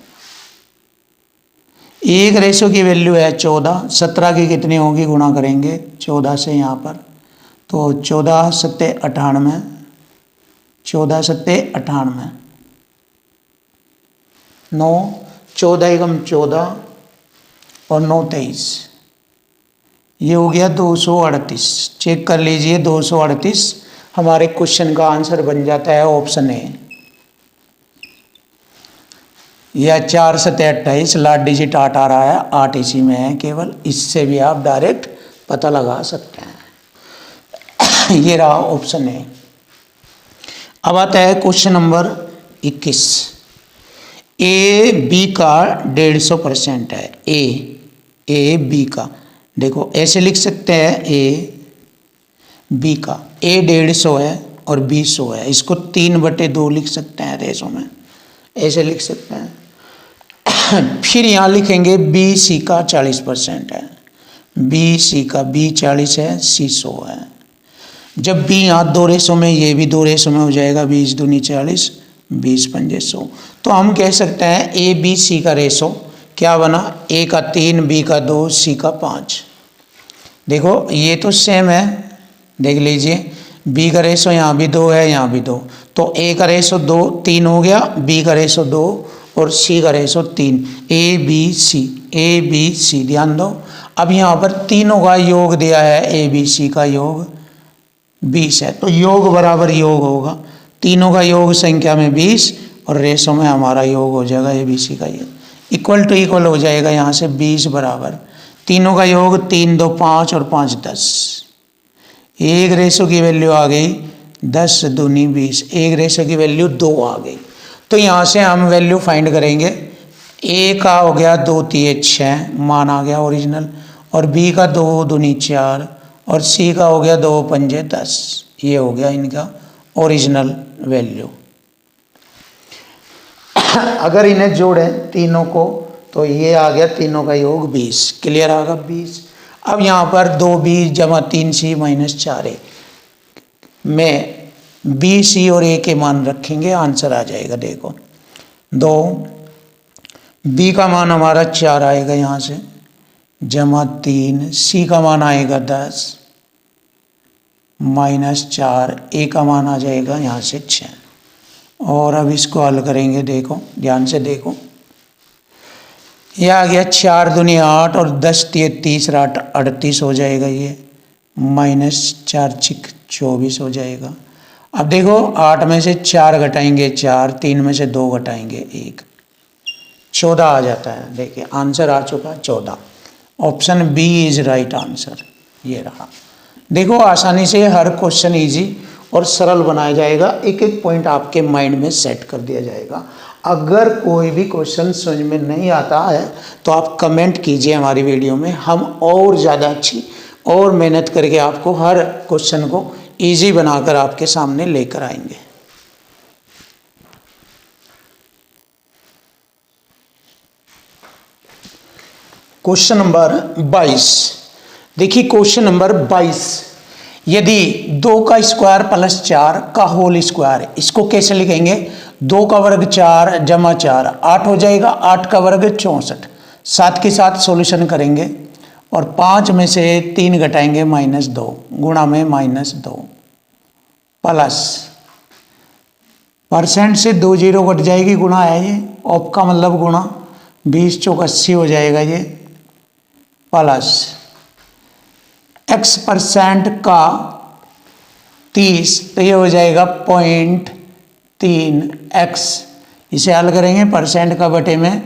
1 की वैल्यू है 14, 17 की कितनी होगी गुणा करेंगे 14 से यहाँ पर, तो 14 सत्ते 98, 14 सत्ते 98, 9 14 एकम 14 और 9 23, ये हो गया 238। चेक कर लीजिए 238 हमारे क्वेश्चन का आंसर बन जाता है ऑप्शन ए। या 4 सत्ते 28, लास्ट डिजिट 8 आ रहा है, 8 इसी में है केवल, इससे भी आप डायरेक्ट पता लगा सकते हैं। ये रहा ऑप्शन ए। अब आता है क्वेश्चन नंबर 21। ए बी का 150% है। ए बी का, देखो ऐसे लिख सकते हैं ए बी का, ए 150 है और बी 100 है, इसको 3/2 लिख सकते हैं रेशो में, ऐसे लिख सकते हैं। फिर यहाँ लिखेंगे बी सी का 40% है, बी सी का, बी 40 है सी 100 है। जब बी यहाँ 2 रेशो में, ये भी 2 रेशो में हो जाएगा, 20 दूनी 40, 20 पंजे 100। तो हम कह सकते हैं ए बी सी का रेशो क्या बना, ए का 3, बी का 2, सी का 5। देखो ये तो सेम है, देख लीजिए बी का रेशो यहाँ भी 2 है, यहाँ भी 2, तो ए का रेशो 2 3 हो गया, बी का रेशो 2 और सी का रेशो 3। ए बी सी ध्यान दो। अब यहाँ पर तीनों का योग दिया है, ए बी सी का योग 20 है, तो योग बराबर योग होगा, तीनों का योग संख्या में 20 और रेशो में हमारा योग हो जाएगा ए बी सी का, ये इक्वल टू इक्वल हो जाएगा। यहाँ से 20 बराबर तीनों का योग 3 2 5 और 5 10, 1 की वैल्यू आ गई 10 दूनी 20, 1 की वैल्यू 2 आ गई। तो यहाँ से हम वैल्यू फाइंड करेंगे। ए का हो गया 2 3 6 मान आ गया ओरिजिनल, और बी का 2 दूनी 4 और सी का हो गया 2 पंजे 10, ये हो गया इनका ओरिजिनल वैल्यू। अगर इन्हें जोड़ें तीनों को तो ये आ गया तीनों का योग 20, क्लियर आ गया 20। अब यहाँ पर 2b जमा 3c माइनस 4a में बी सी और ए के मान रखेंगे, आंसर आ जाएगा। देखो 2 बी का मान हमारा 4 आएगा यहाँ से, जमा 3 सी का मान आएगा 10 माइनस 4, ए का मान आ जाएगा यहाँ से 6। और अब इसको हल करेंगे, देखो ध्यान से देखो, यह आ गया 4 दूनी 8 और 10 30 38 हो जाएगा, ये माइनस 4 6 24 हो जाएगा। अब देखो 8 में से 4 घटाएंगे 4, 3 में से 2 घटाएंगे 1, 14 आ जाता है। देखिए आंसर आ चुका 14। Option B is right answer, ये रहा। देखो आसानी से हर क्वेश्चन इजी और सरल बनाया जाएगा। एक एक पॉइंट आपके माइंड में सेट कर दिया जाएगा। अगर कोई भी क्वेश्चन समझ में नहीं आता है तो आप कमेंट कीजिए हमारी वीडियो में, हम और ज़्यादा अच्छी और मेहनत करके आपको हर क्वेश्चन को इजी बनाकर आपके सामने लेकर आएंगे। क्वेश्चन नंबर 22, देखिए क्वेश्चन नंबर 22, यदि 2 का स्क्वायर प्लस 4 का होल स्क्वायर, इसको कैसे लिखेंगे? 2 का वर्ग 4 जमा 4 8 हो जाएगा, 8 का वर्ग 64, 7 के साथ सॉल्यूशन करेंगे और 5 में से 3 घटाएंगे -2 गुणा में -2 प्लस परसेंट से 2 जीरो घट जाएगी, गुणा है ये, ऑफ का मतलब गुणा, 20 चौक 80 हो जाएगा ये, प्लस x% का 30 तो ये हो जाएगा 0.3x। इसे हल करेंगे, परसेंट का बटे में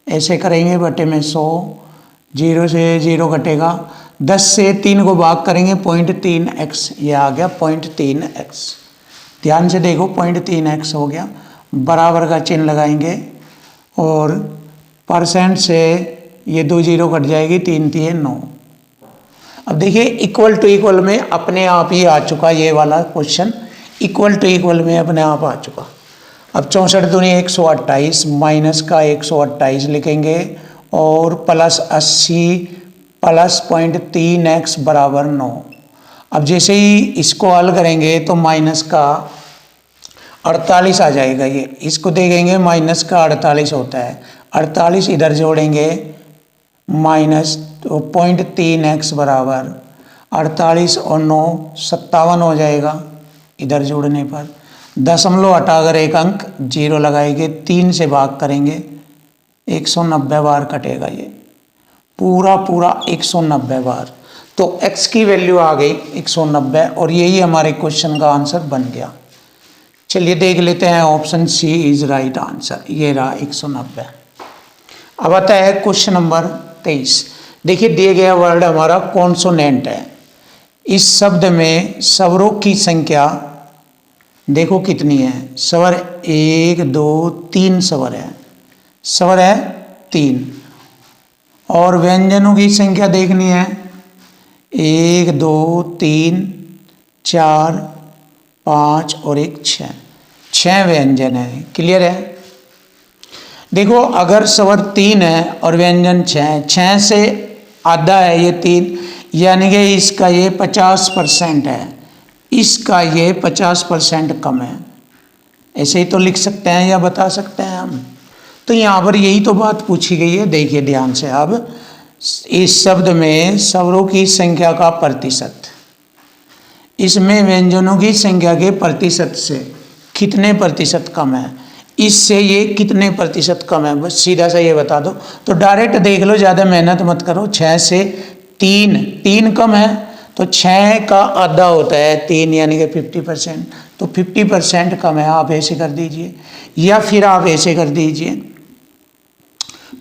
ऐसे करेंगे, बटे में 100, 0 से 0 घटेगा, 10 से 3 को भाग करेंगे 0.3x, ये आ गया 0.3x। ध्यान से देखो 0.3x हो गया, बराबर का चिन्ह लगाएंगे और परसेंट से ये 2 जीरो कट जाएगी, 3 3 9। अब देखिए इक्वल टू इक्वल में अपने आप ही आ चुका ये वाला क्वेश्चन, इक्वल टू इक्वल में अपने आप आ चुका। अब 64 दूनी 128 माइनस का 128 लिखेंगे और प्लस 80 प्लस 0.3x बराबर 9। अब जैसे ही इसको हल करेंगे तो माइनस का 48 आ जाएगा, ये इसको देखेंगे माइनस का 48 होता है, 48 इधर जोड़ेंगे माइनस तो 0.3x बराबर 48 और 9 57 हो जाएगा इधर जोड़ने पर। दशमलव हटाकर एक अंक 0 लगाएंगे, 3 से भाग करेंगे 190 बार कटेगा, ये पूरा 190 बार। तो x की वैल्यू आ गई 190 और यही हमारे क्वेश्चन का आंसर बन गया। चलिए देख लेते हैं, option C is right answer, ये रहा 190। अब आता है क्वेश्चन नंबर 23, देखिए दिए गया वर्ड हमारा कॉन्सोनेंट है। इस शब्द में स्वरों की संख्या देखो कितनी है, स्वर 1 2 3 स्वर है, स्वर है 3 और व्यंजनों की संख्या देखनी है 1 2 3 4 5 और 1 6 व्यंजन है। क्लियर है? देखो अगर स्वर 3 है और व्यंजन 6 से आधा है ये 3, यानी कि इसका ये 50% है, इसका ये 50% कम है। ऐसे ही तो लिख सकते हैं या बता सकते हैं हम। तो यहाँ पर यही तो बात पूछी गई है, देखिए ध्यान से। अब इस शब्द में स्वरों की संख्या का प्रतिशत, इसमें व्यंजनों की संख्या के प्रतिशत से कितने प्रतिशत कम है, इससे ये कितने प्रतिशत कम है, बस सीधा सा ये बता दो। तो डायरेक्ट देख लो, ज़्यादा मेहनत मत करो। 6 से 3 कम है तो 6 का आधा होता है 3, यानी कि 50%, तो 50% कम है। आप ऐसे कर दीजिए या फिर आप ऐसे कर दीजिए,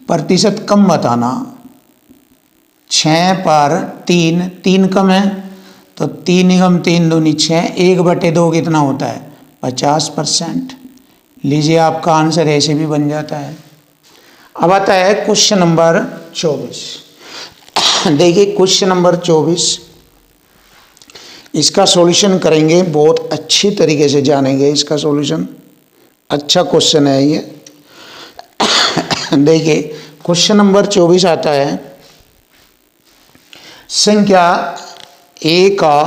प्रतिशत कम बताना। 6 पर 3 कम है तो 3 कम 3 दूनी 6, 1/2 कितना होता है 50%। लीजिए आपका आंसर ऐसे भी बन जाता है। अब आता है क्वेश्चन नंबर 24, देखिए क्वेश्चन नंबर 24, इसका सॉल्यूशन करेंगे, बहुत अच्छी तरीके से जानेंगे इसका सॉल्यूशन। अच्छा क्वेश्चन है ये। देखिए क्वेश्चन नंबर 24 आता है, संख्या ए का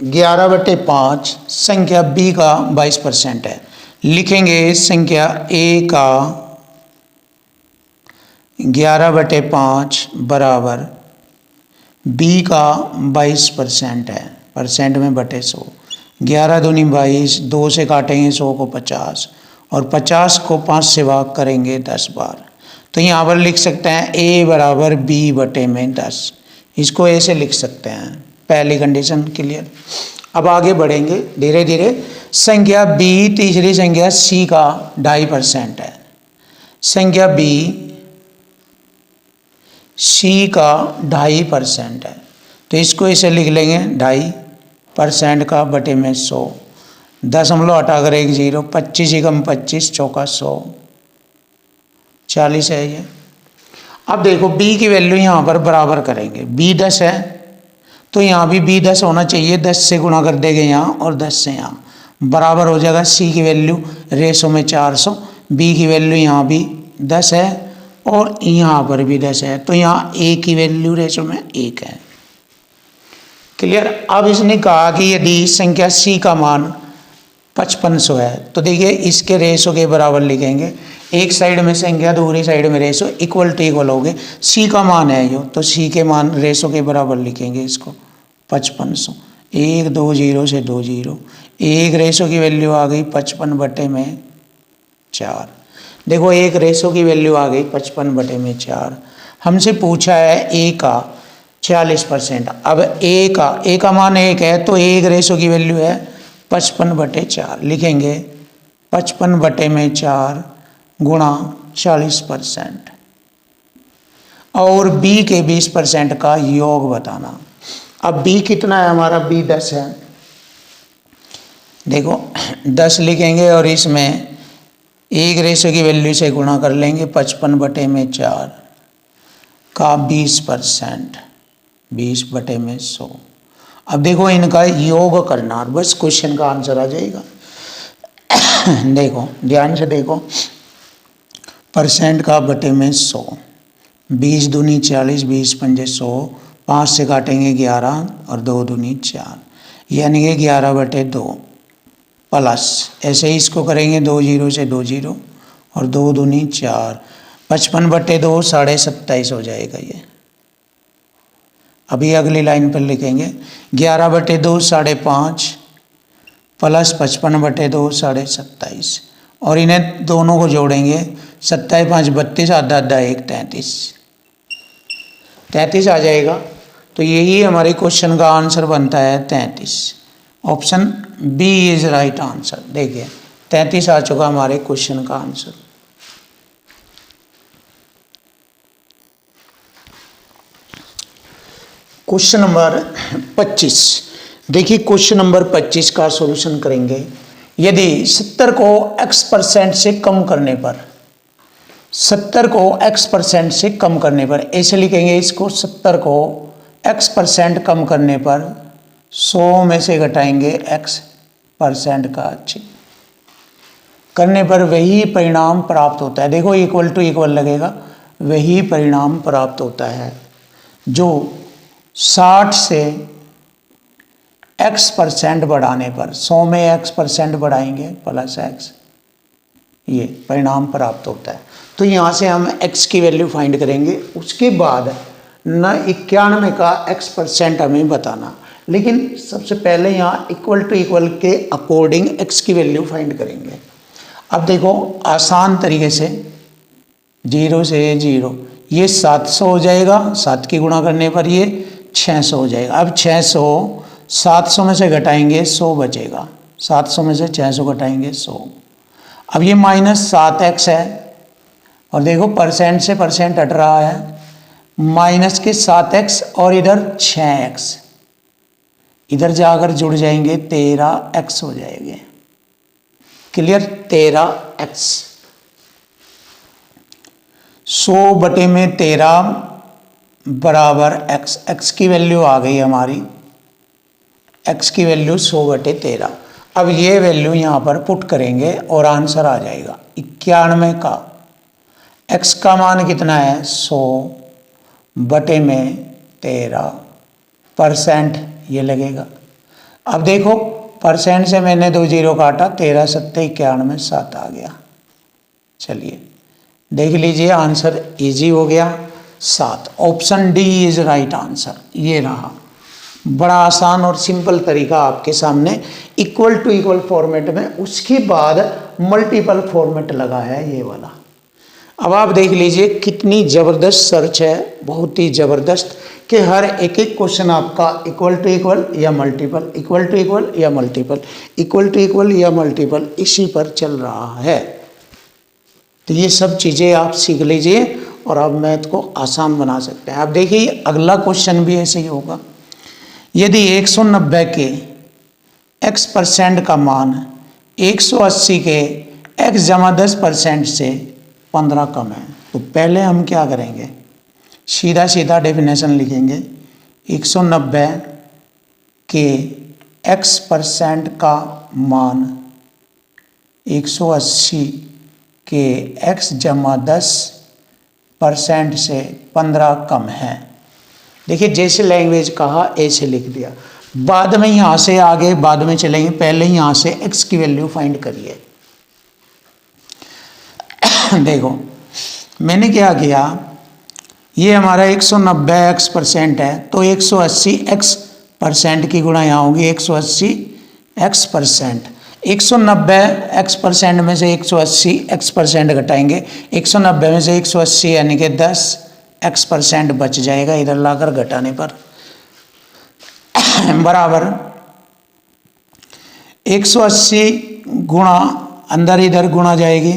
11/5, संख्या बी का 22% है। लिखेंगे संख्या ए का 11/5 बराबर बी का 22% है, परसेंट में बटे 100। 11 दूनी 22, 2 से काटेंगे 100 को 50 और 50 को 5 से भाग करेंगे 10 बार। तो यहाँ पर लिख सकते हैं ए बराबर बी बटे में 10, इसको ऐसे लिख सकते हैं। पहली कंडीशन क्लियर। अब आगे बढ़ेंगे धीरे धीरे। संख्या बी, तीसरी संख्या सी का 2.5% है, संख्या बी सी का 2.5% है, तो इसको ऐसे लिख लेंगे 2.5% का बटे में 100 दशमलव हटाकर 1 0, 25 एकम 25, चौका 100, 40 है ये। अब देखो b की वैल्यू यहाँ पर बराबर करेंगे, b 10 है तो यहाँ भी b 10 होना चाहिए, 10 से गुणा कर देंगे यहाँ और 10 से यहाँ, बराबर हो जाएगा। c की वैल्यू रेशो में 400, b की वैल्यू यहाँ भी 10 है और यहाँ पर भी 10 है, तो यहाँ a की वैल्यू रेशो में 1 है। क्लियर। अब इसने कहा कि यदि संख्या c का मान 5500 है तो देखिए इसके रेशो के बराबर लिखेंगे, एक साइड में संख्या दूसरी साइड में रेशो, इक्वल टू इक्वल हो गए। c का मान है यो, तो c के मान रेशो के बराबर लिखेंगे इसको 5500, 1 2 0 से 2 0, एक रेशो की वैल्यू आ गई 55/4। देखो एक रेशो की वैल्यू आ गई 55/4। हमसे पूछा है a का 40%। अब a का मान 1 है तो एक रेशो की वैल्यू है 55/4, लिखेंगे 55/4 गुणा 40% और b के 20% का योग बताना। अब b कितना है हमारा, b 10 है, देखो 10 लिखेंगे और इसमें एक रेशो की वैल्यू से गुणा कर लेंगे, 55/4 का 20%, 20/100। अब देखो इनका योग करना, बस क्वेश्चन का आंसर आ जाएगा। देखो ध्यान से देखो, परसेंट का बटे में 100, 20 दूनी 40, 20 पंजे 100, 5 से काटेंगे 11 और 2 दूनी 4, यानी कि 11/2 प्लस, ऐसे ही इसको करेंगे 2 0 से 2 0 और 2 दूनी 4, 55/2 27.5 हो जाएगा ये। अभी अगली लाइन पर लिखेंगे 11/2 5.5 प्लस 55/2 27.5 और इन्हें दोनों को जोड़ेंगे, 27 5 32, आधा आधा 1 33 आ जाएगा। तो यही हमारे क्वेश्चन का आंसर बनता है 33। Option B is right answer. देखिए 33 आ चुका हमारे क्वेश्चन का आंसर। Question number 25। देखिए क्वेश्चन नंबर 25 का सॉल्यूशन करेंगे। यदि 70 को x% से कम करने पर, 70 को x% से कम करने पर, ऐसे लिखेंगे इसको, 70 को x% कम करने पर 100 में से घटाएंगे x% का करने पर वही परिणाम प्राप्त होता है। देखो इक्वल टू इक्वल लगेगा, वही परिणाम प्राप्त होता है जो 60 से x% बढ़ाने पर, 100 में x% बढ़ाएंगे प्लस x, ये परिणाम प्राप्त होता है। तो यहाँ से हम x की वैल्यू फाइंड करेंगे, उसके बाद न 91 का x% हमें बताना, लेकिन सबसे पहले यहाँ इक्वल टू इक्वल के अकॉर्डिंग x की वैल्यू फाइंड करेंगे। अब देखो आसान तरीके से 0 से 0, ये 700 हो जाएगा, 7 की गुणा करने पर ये 600 हो जाएगा। अब 600 700 में से घटाएंगे 100 बचेगा, 700 में से 600 घटाएंगे 100। अब ये -7x है और देखो परसेंट से परसेंट हट रहा है, माइनस के 7x और इधर 6x, इधर जाकर जुड़ जाएंगे 13x हो जाएंगे। Clear, 13x। 100 बटे में 13 बराबर x, x की वैल्यू आ गई हमारी, x की वैल्यू 100 बटे 13। अब ये वैल्यू यहाँ पर पुट करेंगे और आंसर आ जाएगा 91 का, x का मान कितना है 100 बटे में 13%, ये लगेगा। अब देखो परसेंट से मैंने 2 0 काटा, 13 7 91, 7 आ गया। चलिए देख लीजिए आंसर इजी हो गया, 7। Option D is right answer. ये रहा बड़ा आसान और सिंपल तरीका आपके सामने, इक्वल टू इक्वल फॉर्मेट में, उसके बाद मल्टीपल फॉर्मेट लगा है ये वाला। अब आप देख लीजिए कितनी ज़बरदस्त सर्च है, बहुत ही ज़बरदस्त, कि हर एक एक क्वेश्चन आपका इक्वल टू इक्वल या मल्टीपल, इक्वल टू इक्वल या मल्टीपल, इक्वल टू इक्वल या मल्टीपल, इसी पर चल रहा है। तो ये सब चीज़ें आप सीख लीजिए और आप मैथ को आसान बना सकते हैं। अब देखिए अगला क्वेश्चन भी ऐसे ही होगा। यदि 190 के x% का मान 180 के x जमा 10% से 15 कम है। तो पहले हम क्या करेंगे, सीधा सीधा डेफिनेशन लिखेंगे। 190 के x% का मान 180 के x जमा 10% से 15 कम है। देखिए जैसे लैंग्वेज कहा ऐसे लिख दिया। बाद में यहाँ से आगे बाद में चलेंगे, पहले यहाँ से x की वैल्यू फाइंड करिए। देखो मैंने क्या किया, ये हमारा 190 x% है, तो 180 x% की गुणा यहाँ होगी 180 x%। 190 x% में से 180 x% घटाएंगे, 190 में से 180 यानी कि 10 x% बच जाएगा इधर लाकर घटाने पर, बराबर 180 गुणा अंदर इधर गुणा जाएगी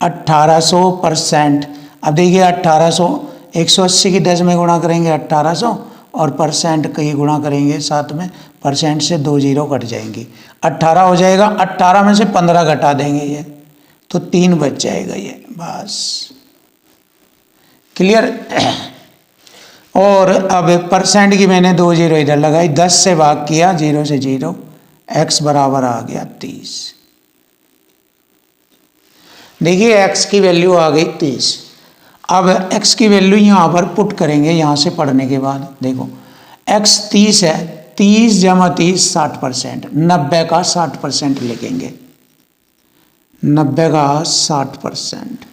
1800%। अब देखिए 1800, 180 की 10 में गुणा करेंगे 1800 और परसेंट की गुणा करेंगे साथ में, परसेंट से 2 जीरो कट जाएंगी, 18 हो जाएगा। 18 में से 15 घटा देंगे ये तो 3 बच जाएगा ये, बस क्लियर। और अब परसेंट की मैंने 2 जीरो इधर लगाई, 10 से भाग किया 0 से 0, x बराबर आ गया 30। देखिए x की वैल्यू आ गई 30। अब x की वैल्यू यहाँ पर पुट करेंगे, यहाँ से पढ़ने के बाद देखो x 30 है, 30 जमा 30 60%, 90 का 60% लिखेंगे, 90 का 60%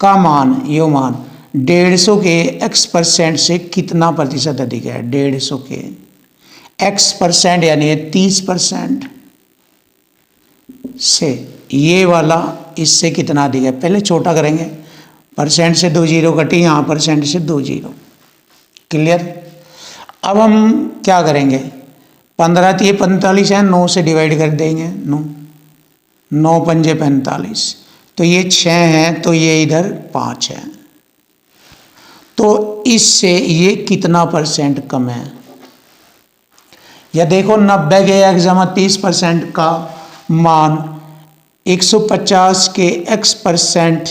का मान, यो मान 150 के x% से कितना प्रतिशत अधिक है। 150 के x% यानी 30% से ये वाला इससे कितना अधिक है। पहले छोटा करेंगे, परसेंट से 2 जीरो कटी, यहाँ परसेंट से 2 जीरो, क्लियर। अब हम क्या करेंगे, 15 तो ये 45 है, 9 से डिवाइड कर देंगे, 9 पंजे 45, तो ये 6 है, तो ये इधर 5 है, तो इससे ये कितना % कम है। या देखो 90 के x जमा 30% का मान 150 के x%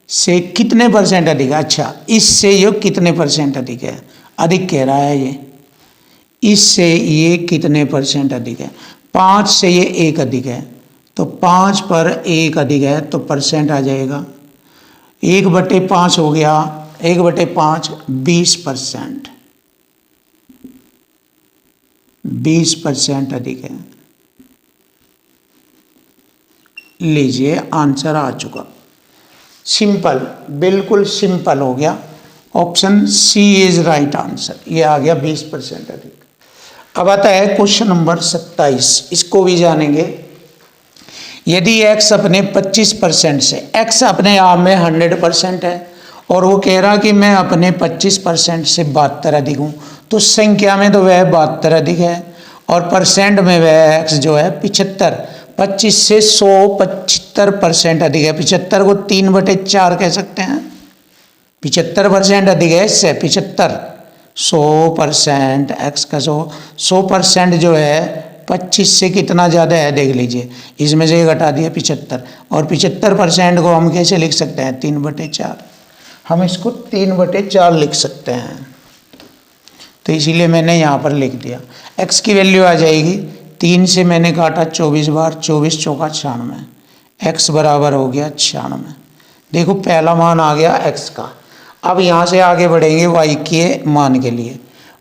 से कितने % अधिक है। अच्छा इससे ये कितने % अधिक है, अधिक कह रहा है ये, इससे ये कितने % अधिक है। 5 से ये 1 अधिक है, तो 5 पर 1 अधिक है तो % आ जाएगा 1/5 हो गया, 1/5 20%, 20% अधिक है। लीजिए आंसर आ चुका, सिंपल, बिल्कुल सिंपल हो गया। Option C is right answer, ये आ गया 20% अधिक। अब आता है क्वेश्चन नंबर 27, इसको भी जानेंगे। यदि x अपने 25% से, x अपने आप में 100% है और वो कह रहा कि मैं अपने 25% से 72 अधिक हूँ, तो संख्या में तो वह 72 अधिक है और परसेंट में वह x जो है 75, 25 से 100 75% अधिक है। 75 को 3/4 कह सकते हैं, 75% अधिक है इससे, 75 100% x का 100% जो है 25 से कितना ज़्यादा है देख लीजिए, इसमें से घटा दिया 75, और 75% को हम कैसे लिख सकते हैं 3/4, हम इसको 3/4 लिख सकते हैं, तो इसीलिए मैंने यहाँ पर लिख दिया। x की वैल्यू आ जाएगी, 3 से मैंने काटा 24 बार, 24 चौका 96, x बराबर हो गया 96। देखो पहला मान आ गया x का। अब यहाँ से आगे बढ़ेंगे y के मान के लिए।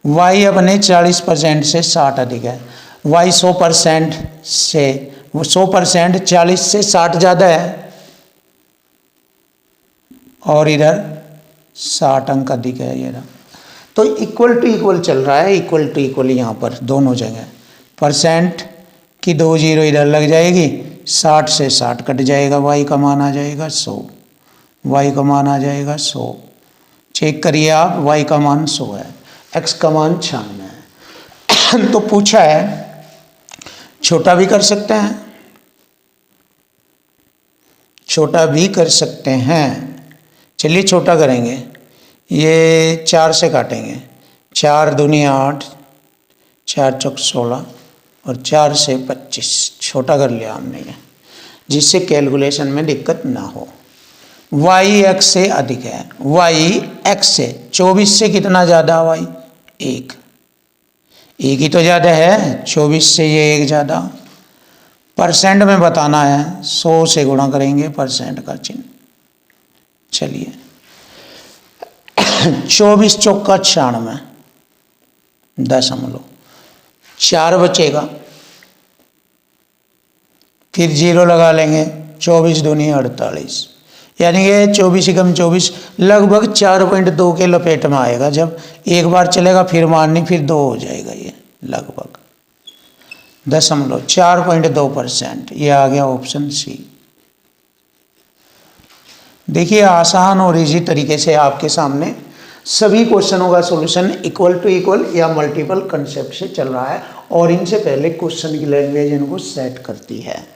y अपने 40% से 60 अधिक है, y 100% से 100% 40 से 60 ज़्यादा है और इधर 60 अंक अधिक है ये रहा। तो इक्वल टू इक्वल चल रहा है, इक्वल टू इक्वल यहाँ पर दोनों जगह, परसेंट की 2 जीरो इधर लग जाएगी, 60 से 60 कट जाएगा, y का मान आ जाएगा 100, y का मान आ जाएगा 100। चेक करिए आप, y का मान 100 है, x का मान 96 है। तो पूछा है छोटा भी कर सकते हैं, छोटा भी कर सकते हैं। चलिए छोटा करेंगे, ये 4 से काटेंगे, 4 दूनी 8, 4 चौक 16 और 4 से 25 छोटा कर लिया हमने ये, जिससे कैलकुलेशन में दिक्कत ना हो। y x से अधिक है, y x से 24 से कितना ज़्यादा y 1, एक ही तो ज़्यादा है, 24 से ये 1 ज़्यादा। परसेंट में बताना है, 100 से गुणा करेंगे परसेंट का चिन्ह। चलिए 24 चौका 96, दशमलव 4 बचेगा, फिर 0 लगा लेंगे, 24 दूनी 48, यानी कि 24 एकम 24 लगभग 4.2 के लपेट में आएगा। जब एक बार चलेगा फिर मारनी, फिर 2 हो जाएगा, ये लगभग 4.2%। ये आ गया ऑप्शन सी। देखिए आसान और इजी तरीके से आपके सामने सभी क्वेश्चनों का सॉल्यूशन इक्वल टू इक्वल या मल्टीपल कंसेप्ट से चल रहा है, और इनसे पहले क्वेश्चन की लैंग्वेज इनको सेट करती है।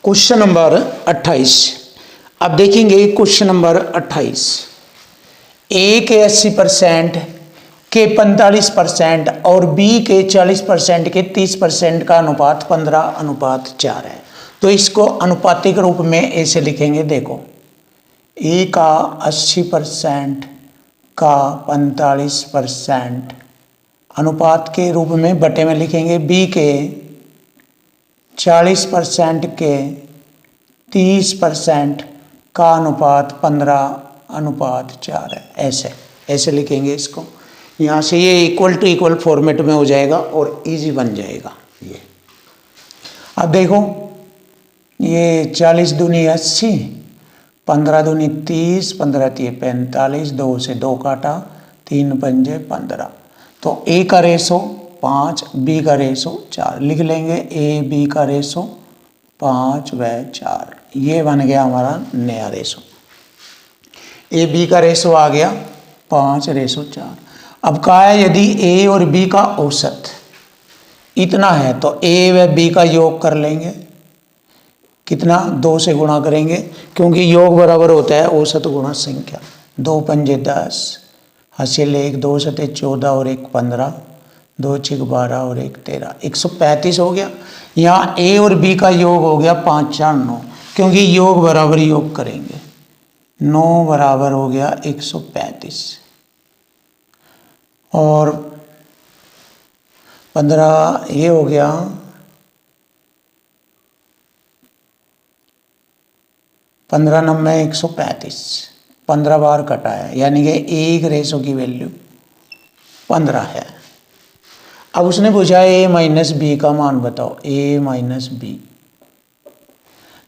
Question number 28। अब देखेंगे क्वेश्चन नंबर 28। ए के 80% के 45% और बी के 40% के 30% का अनुपात 15:4 है। तो इसको अनुपातिक रूप में ऐसे लिखेंगे, देखो ए का 80% का 45% अनुपात के रूप में बटे में लिखेंगे, बी के 40% के 30% का अनुपात 15:4 है। ऐसे लिखेंगे इसको। यहाँ से ये इक्वल टू इक्वल फॉर्मेट में हो जाएगा और इजी बन जाएगा ये। अब देखो ये 40 दूनी 80, 15 दूनी 30, 15 तिये 45, 2 से 2 काटा, 3 पंजे 15। तो ए का रेशो 5, बी का रेशो 4 लिख लेंगे। ए बी का रेशो 5 व 4, ये बन गया हमारा नया रेशो। ए बी का रेशो आ गया 5:4। अब कहा है यदि ए और बी का औसत इतना है तो ए व बी का योग कर लेंगे। कितना? 2 से गुणा करेंगे, क्योंकि योग बराबर होता है औसत गुणा संख्या। 2 पंजे 10, हासिल 1, 2 सते 14 और 1 15, 2 छिक 12 और 1 13, 135 हो गया। यहाँ ए और बी का योग हो गया 5 4 9, क्योंकि योग बराबर योग करेंगे। 9 बराबर हो गया 135 और 15 ये हो गया 15 9 135, 15 बार कटा है, यानी कि एक रेशो की वैल्यू 15 है। अब उसने पूछा ए माइनस बी का मान बताओ, ए माइनस बी।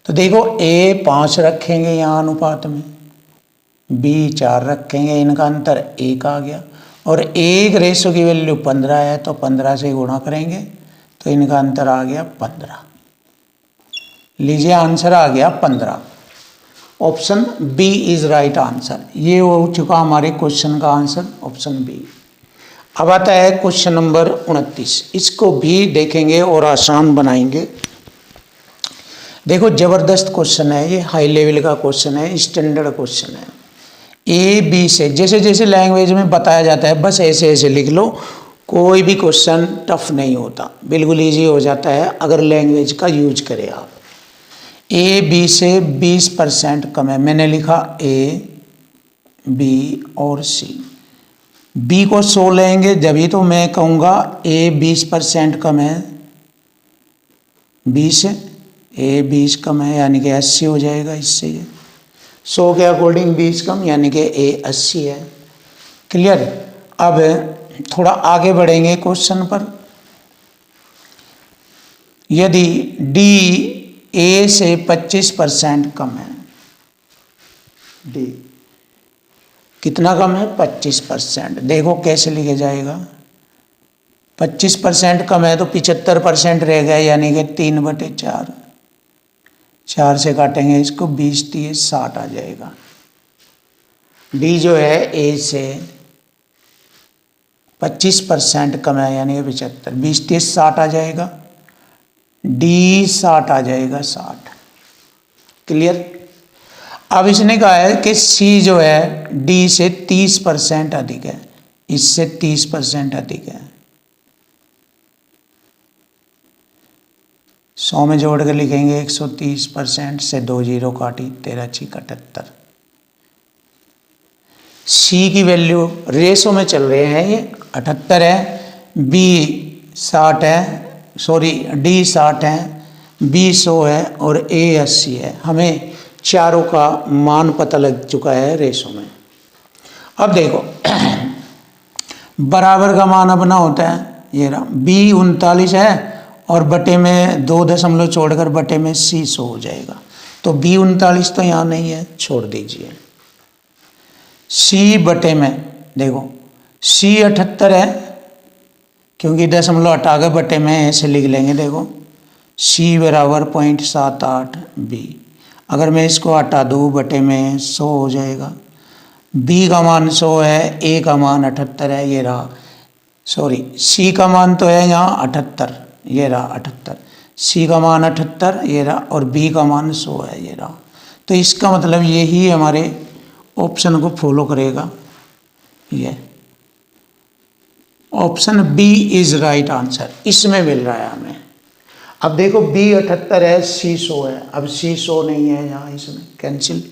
तो देखो ए 5 रखेंगे यहाँ अनुपात में, बी 4 रखेंगे, इनका अंतर 1 आ गया, और एक रेशो की वैल्यू 15 है तो 15 से गुणा करेंगे तो इनका अंतर आ गया 15। लीजिए आंसर आ गया 15। Option B is right answer. ये हो चुका हमारे क्वेश्चन का आंसर, ऑप्शन बी। अब आता है क्वेश्चन नंबर 29। इसको भी देखेंगे और आसान बनाएंगे। देखो जबरदस्त क्वेश्चन है ये, हाई लेवल का क्वेश्चन है, स्टैंडर्ड क्वेश्चन है। ए बी से जैसे जैसे लैंग्वेज में बताया जाता है बस ऐसे ऐसे लिख लो, कोई भी क्वेश्चन टफ नहीं होता, बिल्कुल इजी हो जाता है अगर लैंग्वेज का यूज करें आप। ए बी से 20% कम है, मैंने लिखा ए बी और सी। बी को 100 लेंगे जभी तो मैं कहूँगा ए 20% कम है, 20 ए 20 कम है यानी कि 80 हो जाएगा इससे। ये 100 के अकॉर्डिंग 20 कम यानी कि ए 80 है। क्लियर? अब थोड़ा आगे बढ़ेंगे क्वेश्चन पर। यदि डी ए से 25% कम है, डी कितना कम है? 25%। देखो कैसे लिखे जाएगा, 25% कम है तो 75% रह गया, यानी कि 3/4। 4 से काटेंगे इसको, 20 3 60 आ जाएगा। डी जो है ए से 25% कम है यानी कि 75, 20 3 60 आ जाएगा। डी 60 आ जाएगा, 60। क्लियर? अब इसने कहा है कि सी जो है डी से 30% अधिक है, इससे 30% अधिक है। 100 में जोड़ कर लिखेंगे 130% से 2 जीरो काटी, 13 × 78। सी की वैल्यू रेशो में चल रहे हैं, ये 78 है, बी 60 है, सॉरी डी 60 है, बी 100 है और ए 80 है। हमें चारों का मान पता लग चुका है रेशो में। अब देखो बराबर का मान अपना होता है ये रहा, बी 39 है और बटे में 2 दशमलव छोड़कर बटे में सी 100 हो जाएगा। तो बी 39 तो यहाँ नहीं है, छोड़ दीजिए। सी बटे में देखो सी 78 है, क्योंकि दशमलव हटा के बटे में ऐसे लिख लेंगे। देखो सी बराबर 0.78 बी, अगर मैं इसको हटा दूँ बटे में 100 हो जाएगा। बी का मान 100 है, ए का मान 78 है, ये रहा, सॉरी सी का मान तो है यहाँ 78, ये रहा 78, सी का मान 78 ये रहा और बी का मान 100 है, ये रहा। तो इसका मतलब यही हमारे ऑप्शन को फॉलो करेगा, ये option B is right answer, इसमें मिल रहा है हमें। अब देखो बी 78 है, सी 100 है, अब सी 100 नहीं है यहाँ, इसमें कैंसिल।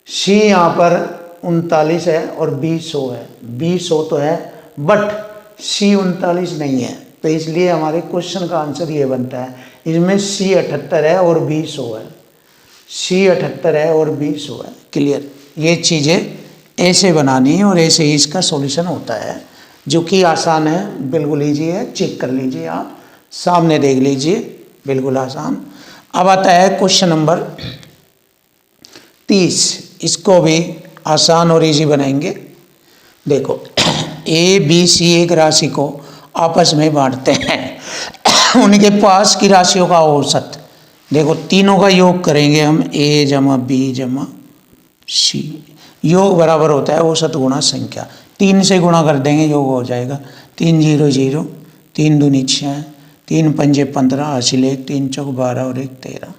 सी यहाँ पर 39 है और बी 100 है, बी 100 तो है बट सी 39 नहीं है, तो इसलिए हमारे क्वेश्चन का आंसर ये बनता है। इसमें सी 78 है और बी 100 है, सी 78 है और बी 100 है। क्लियर, ये चीज़ें ऐसे बनानी है और ऐसे ही इसका सॉल्यूशन होता है, जो कि आसान है, बिल्कुल ईजी है, चेक कर लीजिए आप, सामने देख लीजिए, बिल्कुल आसान। अब आता है क्वेश्चन नंबर 30, इसको भी आसान और इजी बनाएंगे। देखो ए बी सी एक राशि को आपस में बांटते हैं उनके पास की राशियों का औसत, देखो तीनों का योग करेंगे हम, ए जमा बी जमा सी, योग बराबर होता है औसत गुणा संख्या, 3 से गुणा कर देंगे योग हो जाएगा, 3 0 0, 3 दूनी 6, 3 पंजे 15, हासिल 1, 3 चौक 12 और 1 13,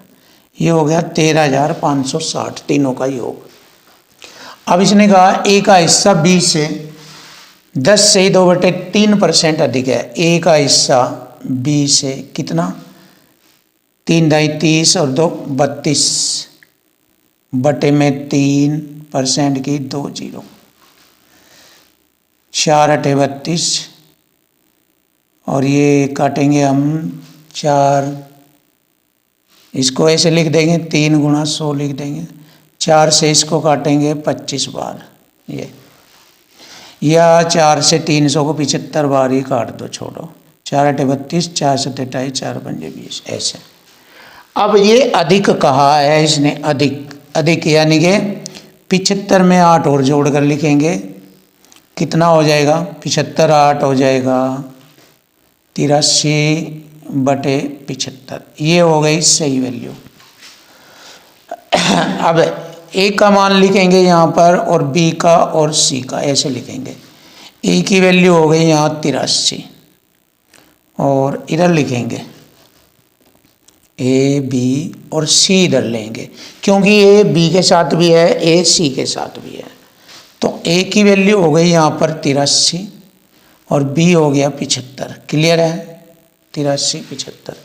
ये हो गया 13,560 तीनों का योग। अब इसने कहा ए का हिस्सा बी से 10 से 2/3% अधिक है, ए का हिस्सा बी से कितना, 3 दाई 30 और 2 32 बटे में 3% की 2 जीरो, 4 8 32 और ये काटेंगे हम 4, इसको ऐसे लिख देंगे 3 गुणा 100 लिख देंगे, 4 से इसको काटेंगे 25 बार ये, या 4 से 300 को 75 बार ही काट दो, छोड़ो, 4 8 32, 4 7 28, 4 पंजे 20 ऐसे। अब ये अधिक कहा है इसने, अधिक अधिक यानी कि 75 में 8 और जोड़ कर लिखेंगे, कितना हो जाएगा, 75 8 हो जाएगा 83/75, ये हो गई सही वैल्यू। अब ए का मान लिखेंगे यहाँ पर और बी का और सी का ऐसे लिखेंगे। ए की वैल्यू हो गई यहाँ 83 और इधर लिखेंगे ए बी और सी इधर लेंगे, क्योंकि ए बी के साथ भी है, ए सी के साथ भी है, तो ए की वैल्यू हो गई यहाँ पर 83 और बी हो गया 75। क्लियर है, 83 75।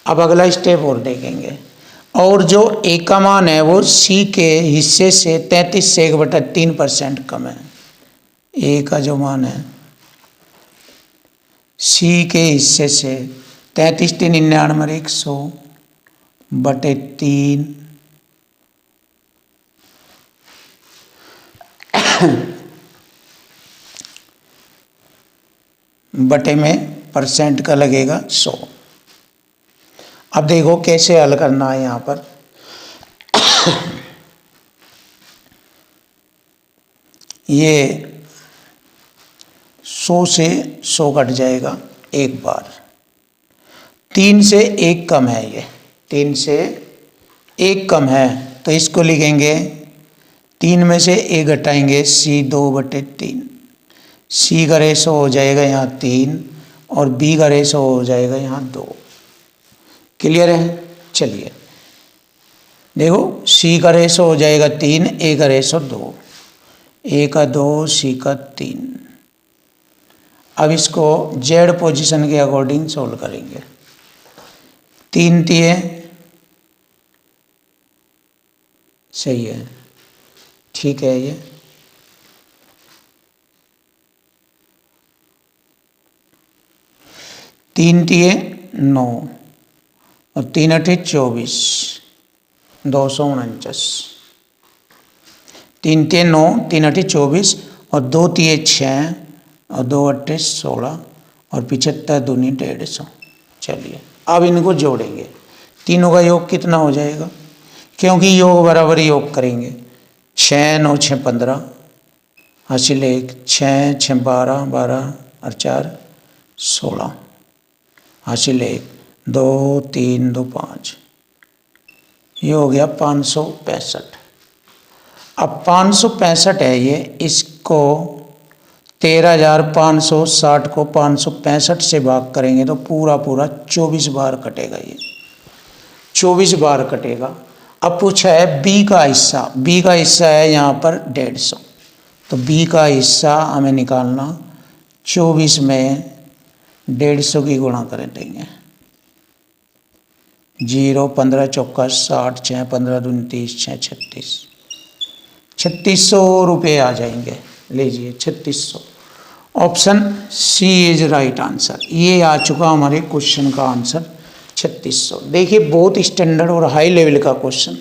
अब अगला स्टेप और देखेंगे, और जो ए का मान है वो सी के हिस्से से 33 से 1/3% कम है। ए का जो मान है सी के हिस्से से 33 3 99 100/3 बटे में परसेंट का लगेगा 100। अब देखो कैसे हल करना है यहाँ पर। ये 100 से 100 कट जाएगा एक बार, 3 से 1 कम है, ये 3 से 1 कम है, तो इसको लिखेंगे 3 में से 1 घटाएंगे सी 2/3, सी का रेशो हो जाएगा यहाँ 3 और बी का रेशो हो जाएगा यहाँ 2। क्लियर है, चलिए देखो सी का रेशो हो जाएगा 3, ए का रेशो 2, ए का 2, सी का 3। अब इसको जेड पोजीशन के अकॉर्डिंग सोल्व करेंगे। 3 तिये सही है, ठीक है। ये 3 तिये 9 और 3 अठे 24, 249। 3 तिये 9, 3 अठे 24 और 2 तिये 6 और 2 अट्ठे 16 और 75 दूनी 150। चलिए अब इनको जोड़ेंगे। तीनों का योग कितना हो जाएगा, क्योंकि योग बराबर योग करेंगे। 6 9 6 15 हासिल 1, 6 6 12 12 और 4 16 हासिल 1, 2 3 2 5। ये हो गया 565। अब 565 है ये, इसको 13,560 को 565 से भाग करेंगे तो पूरा 24 बार कटेगा। ये 24 बार कटेगा। अब पूछा है बी का हिस्सा, बी का हिस्सा है यहाँ पर 150, तो बी का हिस्सा हमें निकालना। 24 में 150 की गुणा कर देंगे। 0 15 चौका 60, 6 15 दूनी 30, 6 36, 3600 रुपये आ जाएंगे। लीजिए 3600। Option C is right answer. ये आ चुका हमारे क्वेश्चन का आंसर 3600। देखिए बहुत स्टैंडर्ड और हाई लेवल का क्वेश्चन,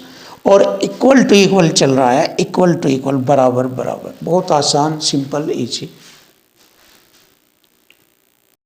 और इक्वल टू इक्वल चल रहा है, इक्वल टू इक्वल, बराबर बराबर। बहुत आसान, सिंपल, इजी।